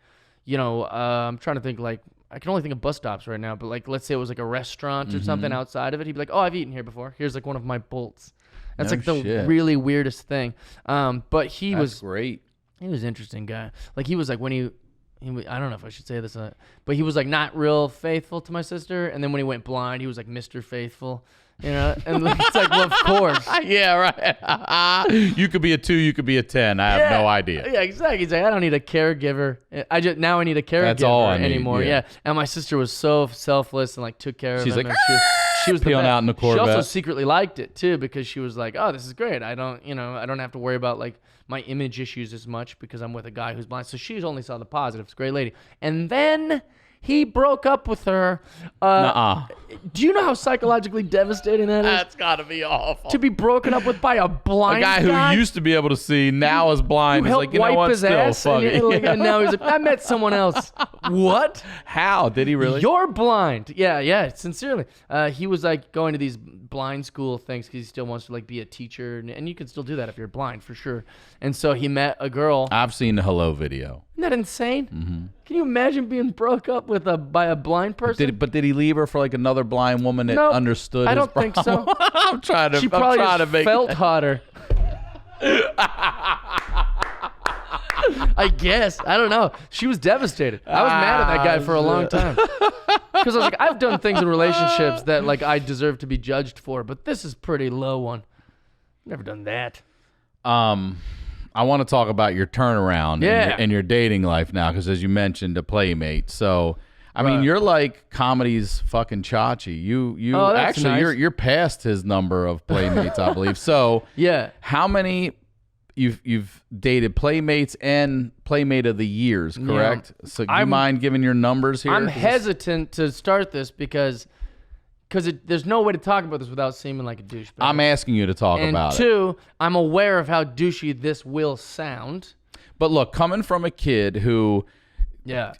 I'm trying to think like, I can only think of bus stops right now, but like let's say it was like a restaurant or something outside of it. He'd be like, oh, I've eaten here before. Here's like one of my bolts. That's No like the shit. really weirdest thing. But That's was great. he was an interesting guy. Like he was like when he I don't know if I should say this, but he was like not real faithful to my sister. And then when he went blind, he was like Mr. Faithful, and it's like, well, of course. Yeah, right. You could be a 2, you could be a 10. I have no idea. Yeah, exactly. He's like, I don't need a caregiver. Now I need a caregiver That's all I need, anymore. yeah. Yeah. And my sister was so selfless and like took care She's of him. like, and she was the peeling best. out in the She also Corvette. secretly liked it too because she was like, oh, this is great. I don't have to worry about like my image issues as much because I'm with a guy who's blind. So she only saw the positives. Great lady. And then he broke up with her. Nuh-uh. Do you know how psychologically devastating that is? That's got to be awful. To be broken up with by a blind A guy who used to be able to see now is blind. who He's helped like, you know wipe what? his Still, ass, fuck it. and now he's like, I met someone else. What? How? Did he really? You're blind. Yeah, sincerely. He was like going to these blind school things because he still wants to like be a teacher, and you can still do that if you're blind for sure. And so he met a girl. I've seen the Hello video. Isn't that insane? Mm-hmm. Can you imagine being broke up with by a blind person? But did he leave her for like another blind woman that Nope. understood I his don't think so. problem? I'm trying to She probably I'm trying just to make felt hotter. I guess. I don't know. She was devastated. I was mad at that guy for a long time. Because I was like, I've done things in relationships that like I deserve to be judged for, but this is pretty low one. Never done that. I want to talk about your turnaround in your dating life now, because as you mentioned, a playmate. So, I mean, you're like comedy's fucking Chachi. You actually, nice. you're past his number of playmates, I believe. So, Yeah. how many you've dated playmates and playmate of the years, correct? Yeah. So, do you mind giving your numbers here? I'm hesitant to start this because there's no way to talk about this without seeming like a douchebag. I'm asking you to talk about it. And two, I'm aware of how douchey this will sound. But look, coming from a kid who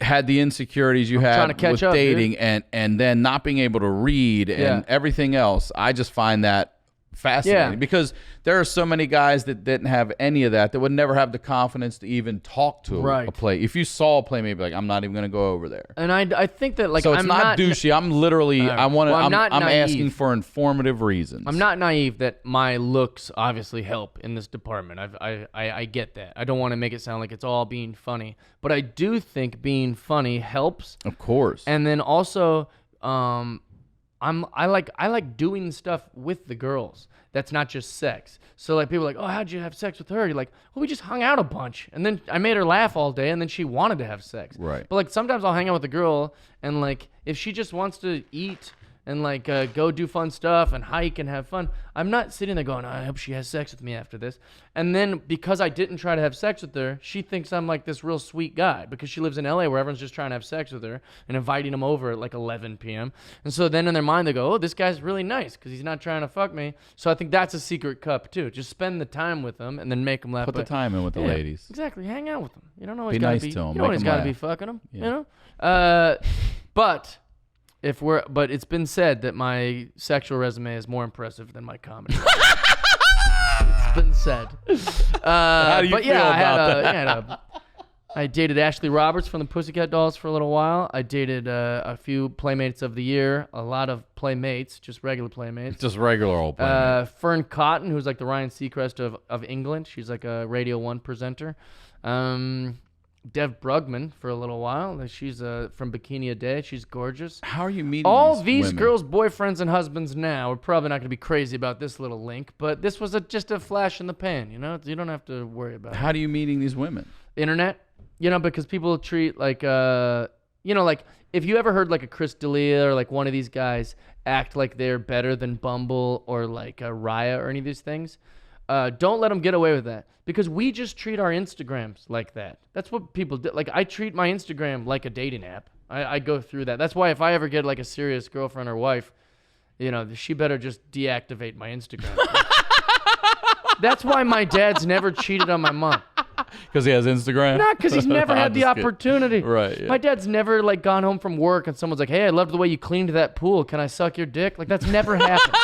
had the insecurities you had with dating and then not being able to read and everything else, I just find that fascinating because there are so many guys that didn't have any of that would never have the confidence to even talk to a play. If you saw a play, maybe like, I'm not even going to go over there. And I think that like, so it's not douchey. I'm literally I'm asking for informative reasons. I'm not naive that my looks obviously help in this department. I get that. I don't want to make it sound like it's all being funny, but I do think being funny helps. Of course. And then also I like doing stuff with the girls. That's not just sex. So like people are like, oh, how'd you have sex with her? You're like, well, we just hung out a bunch, and then I made her laugh all day, and then she wanted to have sex. Right. But like sometimes I'll hang out with a girl, and like if she just wants to eat and like go do fun stuff and hike and have fun, I'm not sitting there going, oh, I hope she has sex with me after this. And then because I didn't try to have sex with her, she thinks I'm like this real sweet guy because she lives in LA where everyone's just trying to have sex with her and inviting them over at like 11 p.m. And so then in their mind they go, oh, this guy's really nice because he's not trying to fuck me. So I think that's a secret cup too. Just spend the time with them and then make them laugh. Put the time in with the ladies. Exactly. Hang out with them. You don't always be gotta nice be, to them. You don't always gotta be fucking them. You know? But it's been said that my sexual resume is more impressive than my comedy. It's been said. How do you feel about that? I dated Ashley Roberts from the Pussycat Dolls for a little while. I dated a few Playmates of the Year, a lot of Playmates, just regular Playmates. Just regular old playmates. Fern Cotton, who's like the Ryan Seacrest of England. She's like a Radio 1 presenter. Dev Brugman for a little while. She's from Bikini a Day. She's gorgeous. How are you meeting all these women? girls' boyfriends and husbands now? We're probably not going to be crazy about this little link, but this was just a flash in the pan. You know, you don't have to worry about it. How are you meeting these women? Internet. You know, because people treat like like if you ever heard like a Chris D'Elia or like one of these guys act like they're better than Bumble or like Raya or any of these things. Don't let them get away with that because we just treat our Instagrams like that. That's what people do. Like I treat my Instagram like a dating app. I go through that. That's why if I ever get like a serious girlfriend or wife, you know, she better just deactivate my Instagram. That's why my dad's never cheated on my mom. Because he has Instagram? Not because he's never had the opportunity. Right. Yeah. My dad's never like gone home from work and someone's like, hey, I loved the way you cleaned that pool. Can I suck your dick? Like that's never happened.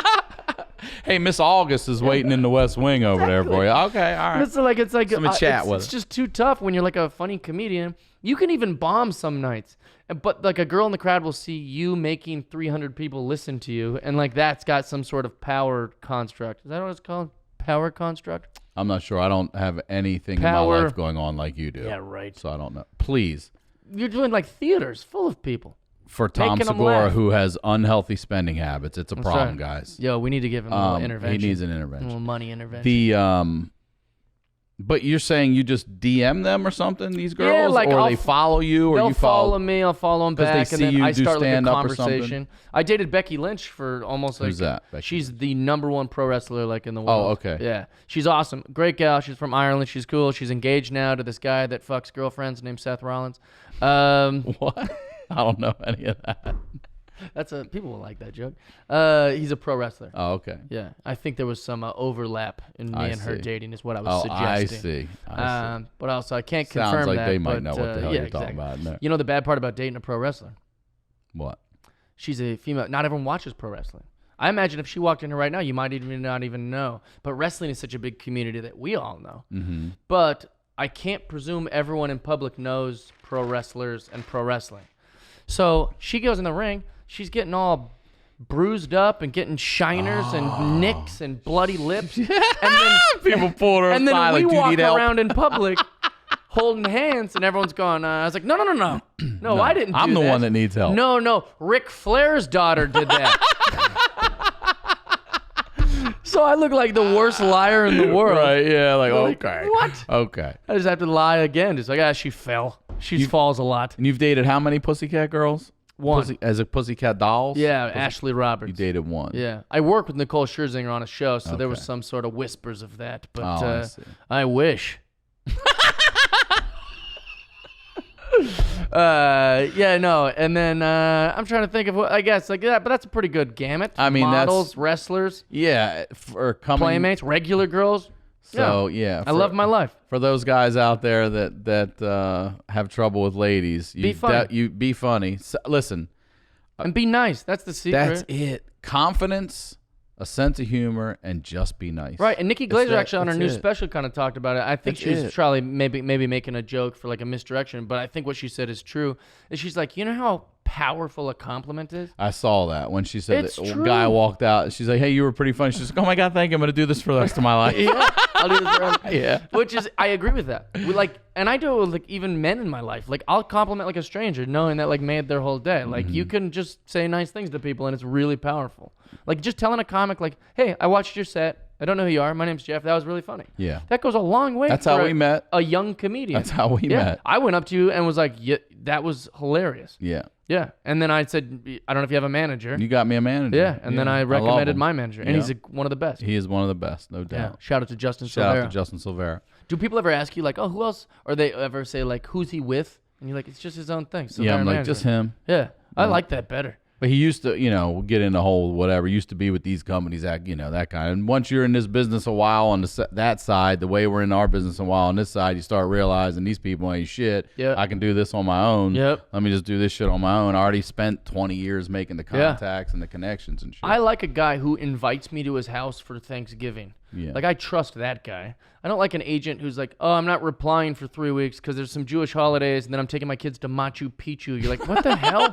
Hey, Miss August is waiting in the West Wing over there for you. Okay, all right. It's like Let me chat with it's just too tough when you're like a funny comedian. You can even bomb some nights, but like a girl in the crowd will see you making 300 people listen to you, and like that's got some sort of power construct. Is that what it's called? Power construct? I'm not sure. I don't have anything in my life going on like you do. Yeah, right. So I don't know. Please. You're doing like theaters full of people. For Tom Segura, who has unhealthy spending habits, it's a problem, guys. Yo, we need to give him a little intervention. He needs an intervention. A little money intervention. But you're saying you just DM them or something, these girls? Yeah, like or they follow you, or you follow me, I'll follow them back, they see and then you I do start like a stand-up or conversation. I dated Becky Lynch for almost like... Who's that, Becky? She's the #1 pro wrestler like in the world. Oh, okay. Yeah. She's awesome. Great gal. She's from Ireland. She's cool. She's engaged now to this guy that fucks girlfriends named Seth Rollins. What? I don't know any of that. People will like that joke. He's a pro wrestler. Oh, okay. Yeah, I think there was some overlap in me and her dating, is what I was I suggesting. I see. But also I can't Sounds confirm like that. they might but, know what the hell yeah, you're talking about. No. You know the bad part about dating a pro wrestler? What? She's a female. Not everyone watches pro wrestling. I imagine if she walked in here right now, you might even not even know. But wrestling is such a big community that we all know. Mm-hmm. But I can't presume everyone in public knows pro wrestlers and pro wrestling. So she goes in the ring. She's getting all bruised up and getting shiners and nicks and bloody lips. And then People pulled her and aside then we like, "Do you walk need help?" around in public holding hands, and everyone's going, I was like, no, I didn't do I'm the that. one that needs help. No, Ric Flair's daughter did that. So I look like the worst liar in the world. Right, yeah, like, Like, okay. what? Okay. I just have to lie again. Just like, she fell. She falls a lot. And you've dated how many pussycat girls? One. As a pussycat dolls? Yeah, Ashley Roberts. You dated one. Yeah. I work with Nicole Scherzinger on a show, so there was Okay. some sort of whispers of that. But I see. I wish. Yeah, no. And then I'm trying to think of what, I guess, like that, but that's a pretty good gamut. I mean, models, wrestlers, Yeah, for coming. playmates, regular girls. So, yeah. I love my life. For those guys out there that have trouble with ladies, Be funny. you be funny. So, listen, And be nice. That's the secret. that's it. Confidence, a sense of humor, and just be nice. Right, and Nikki It's Glazer that- actually on her that's new it. special kind of talked about it. I think That's she was it. probably maybe making a joke for like a misdirection, but I think what she said is true. Is she's like, you know how powerful a compliment is? I saw that when she said It's that true. guy walked out. She's like, "Hey, you were pretty funny." She's like, "Oh my god, thank you. I'm gonna do this for the rest of my life." Yeah, I'll do this forever. Yeah. Which is, I agree with that. We like, and I do it with like even men in my life. Like I'll compliment like a stranger, knowing that like made their whole day. Like you can just say nice things to people, and it's really powerful. Like just telling a comic like, "Hey, I watched your set. I don't know who you are. My name's Jeff. That was really funny." Yeah. That goes a long way. That's for how we met. A young comedian. That's how we Yeah. met. I went up to you and was like, yeah, that was hilarious. Yeah. Yeah. And then I said, I don't know if you have a manager. You got me a manager. Yeah. And then I love recommended him. my manager. And Yeah. he's one of the best. He is one of the best, no Yeah. doubt. Shout out to Justin Shout Silvera. out to Justin Silvera. Do people ever ask you like, oh, who else? Or they ever say like, who's he with? And you're like, it's just his own thing. Yeah, I'm Silvera like, manager. just him. Yeah. I like that better. But he used to, get in the whole whatever. Used to be with these companies that, that kind. And once you're in this business a while on that side, the way we're in our business a while on this side, you start realizing these people ain't shit. Yep. I can do this on my own. Yep. Let me just do this shit on my own. I already spent 20 years making the Yeah. contacts and the connections and shit. I like a guy who invites me to his house for Thanksgiving. Yeah. Like, I trust that guy. I don't like an agent who's like, oh, I'm not replying for 3 weeks because there's some Jewish holidays, and then I'm taking my kids to Machu Picchu. You're like, what the hell?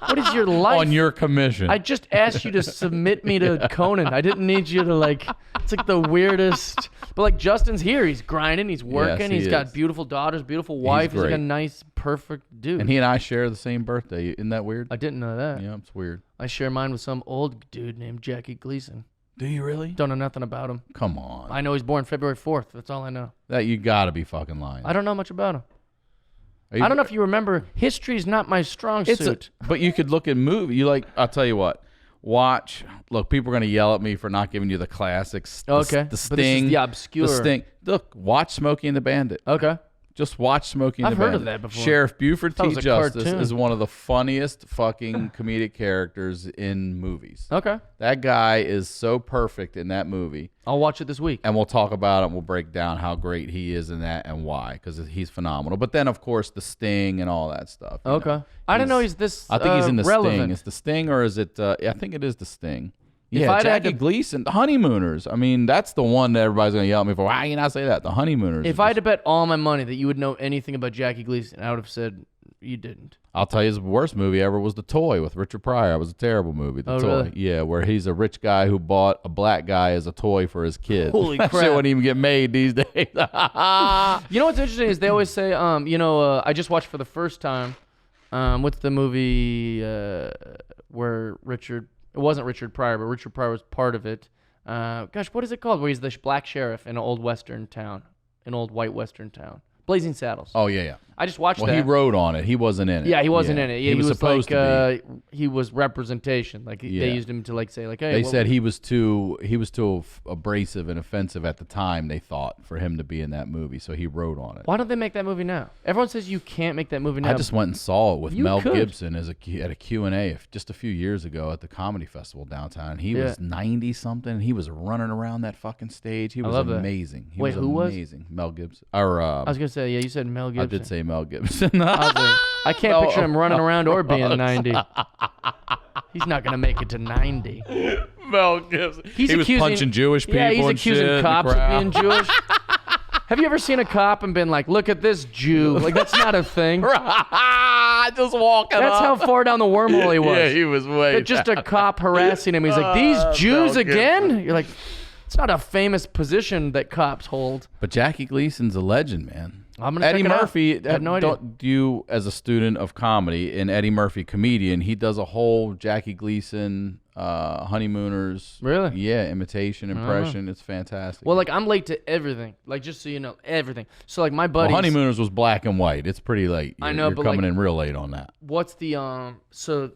What is your life? on your commission. I just asked you to submit me to Conan. I didn't need you to, like, it's like the weirdest. But, like, Justin's here. He's grinding. He's working. he He's got is. beautiful daughters, beautiful wife. He's like a great. nice, perfect dude. and he and I share the same birthday. Isn't that weird? I didn't know that. Yeah, it's weird. I share mine with some old dude named Jackie Gleason. Do you really? Don't know nothing about him. Come on. I know he's born February 4th. That's all I know. That you gotta be fucking lying. I don't know much about him. Are you- I don't know if you remember, history's not my strong suit. But you could look at movie. You like? I'll tell you what. Watch. Look, people are gonna yell at me for not giving you the classics. Okay. The But Sting. this is the obscure. The Sting. Look, watch Smokey and the Bandit. Okay. Just watch Smokey and I've the heard of Bandit. that before. Sheriff Buford Thought it T. was a Justice cartoon. is one of the funniest fucking comedic characters in movies. Okay. That guy is so perfect in that movie. I'll watch it this week. And we'll talk about it and we'll break down how great he is in that and why, because he's phenomenal. But then, of course, the Sting and all that stuff. you Okay. know. I didn't know he's this I think he's in the relevant. Sting. It's the Sting, or is it? I think it is the Sting. If Yeah, I'd had Jackie to- Gleason, the Honeymooners. I mean, that's the one that everybody's gonna yell at me for. Why you not say that? The Honeymooners. If I had to bet all my money that you would know anything about Jackie Gleason, I would have said you didn't. I'll tell you, his worst movie ever was The Toy with Richard Pryor. It was a terrible movie. The Oh, Toy. really? Yeah, where he's a rich guy who bought a black guy as a toy for his kid. Holy That crap. shit wouldn't even get made these days. You know what's interesting is they always say, I just watched for the first time, what's the movie where it wasn't Richard Pryor, but Richard Pryor was part of it. Gosh, what is it called? Where he's the black sheriff in an old western town, an old white western town. Blazing Saddles. Oh yeah. I just watched Well, that. he wrote on it. He wasn't in it. Yeah, he wasn't in it. Yeah, he was supposed to be. He was representation. Like Yeah. they used him to like say like, hey, They what- said he was too abrasive and offensive at the time. They thought for him to be in that movie, so he wrote on it. why don't they make that movie now? Everyone says you can't make that movie now. I just went and saw it with You Mel could. Gibson at a Q&A just a few years ago at the Comedy Festival downtown. And he was 90 something. And he was running around that fucking stage. He was love that. amazing. He Wait, was who was? amazing. Mel Gibson. Or I was gonna say, yeah, you said Mel I Gibson. did say Mel Gibson. I was like, I can't No, picture him running around or being Mel 90. He's not gonna make it to 90. Mel Gibson. He's he was accusing, punching Jewish people. Yeah, he's and accusing shit in the cops of crowd. being Jewish. Have you ever seen a cop and been like, "Look at this Jew"? Like that's not a thing. just walking That's how up. far down the wormhole he was. Yeah, he was way Just a cop harassing him. He's like, these Jews Mel Gibson. again? You're like, it's not a famous position that cops hold. But Jackie Gleason's a legend, man. I'm gonna Eddie check it out. Murphy, I have no idea. You, as a student of comedy, and Eddie Murphy, comedian, he does a whole Jackie Gleason, Honeymooners. Really? Yeah, imitation, impression. It's fantastic. Well, like, I'm late to everything. Like, just so you know, everything. So, like, my buddies. Honeymooners was black and white. It's pretty late. I know, you're but, coming like, in real late on that. What's the, so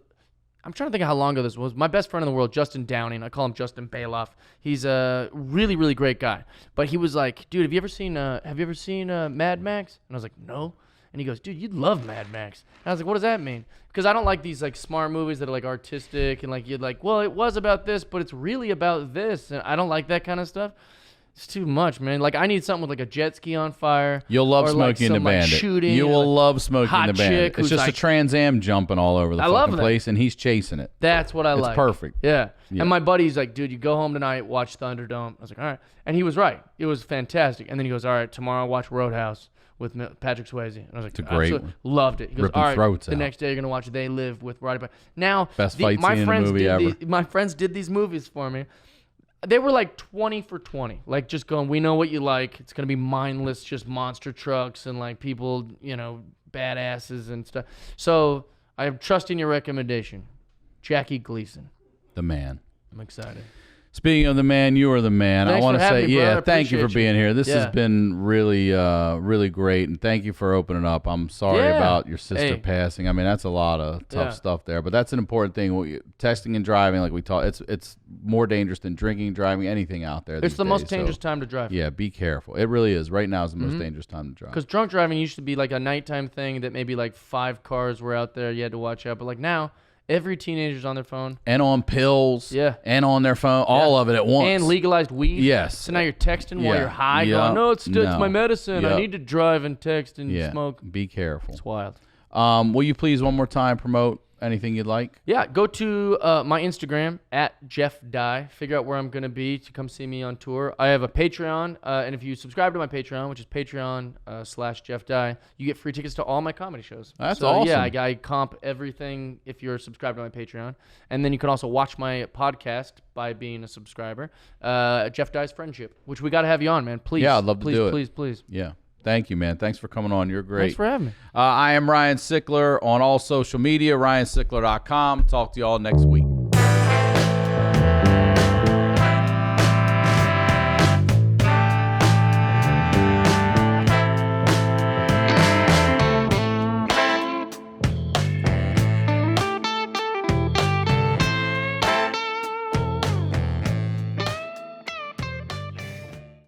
I'm trying to think of how long ago this was. My best friend in the world, Justin Downing, I call him Justin Bailoff. He's a really, really great guy. But he was like, dude, have you ever seen Mad Max? And I was like, no. And he goes, dude, you'd love Mad Max. And I was like, what does that mean? Because I don't like these like smart movies that are like artistic and like you're like, well, it was about this, but it's really about this. And I don't like that kind of stuff. It's too much, man. Like, I need something with like a jet ski on fire. You'll love or, like, Smokey and the some, like, Bandit. shooting, You or, will like, love Smokey hot and the Bandit. chick It's who's, just like- a Trans Am jumping all over the love fucking that. place, and he's chasing it. That's what I like. It's perfect. Yeah. Yeah. And my buddy's like, dude, you go home tonight, watch Thunderdome. I was like, all right. And he was right. It was fantastic. And then he goes, all right, tomorrow watch Roadhouse with Patrick Swayze. And I was like, It's a great absolutely one. loved it. He goes, Ripping all right, throats the out. next day you're going to watch They Live with Roddy Piper. Now, Best fight my scene in a friends movie did ever. my friends did these movies for me. They were like 20 for 20. Like, just going, we know what you like. It's going to be mindless, just monster trucks and like people, you know, badasses and stuff. So I'm trusting your recommendation. Jackie Gleason. The man. I'm excited. Speaking of the man, you are the man. Thanks I want for to having say, me, yeah, brother. thank you for Appreciate being here. This Yeah. has been really, really great, and thank you for opening up. I'm sorry Yeah. about your sister Hey. passing. I mean, that's a lot of tough Yeah. stuff there, but that's an important thing. Texting and driving, like we talked, it's more dangerous than drinking, driving, anything out there. It's these the most days, dangerous so, time to drive. Yeah, be careful. It really is. Right now is the most dangerous time to drive. Because drunk driving used to be like a nighttime thing that maybe like 5 cars were out there. You had to watch out. But like now, every teenager's on their phone. And on pills. Yeah. And on their phone. All of it at once. And legalized weed. Yes. So now you're texting while Yeah. you're high Yeah. going, no, it's No. my medicine. Yeah. I need to drive and text and Yeah. smoke. Be careful. It's wild. Will you please one more time promote anything you'd like? Yeah, go to my Instagram at Jeff Dye. Figure out where I'm gonna be to come see me on tour. I have a Patreon, and if you subscribe to my Patreon, which is Patreon/Jeff Dye, you get free tickets to all my comedy shows. That's so, awesome. Yeah, I comp everything if you're subscribed to my Patreon, and then you can also watch my podcast by being a subscriber. Jeff Dye's Friendship, which we got to have you on, man. Please. Yeah, I'd love to please, do it. Please. Yeah. Thank you, man. Thanks for coming on. You're great. Thanks for having me. I am Ryan Sickler on all social media, ryansickler.com. Talk to you all next week.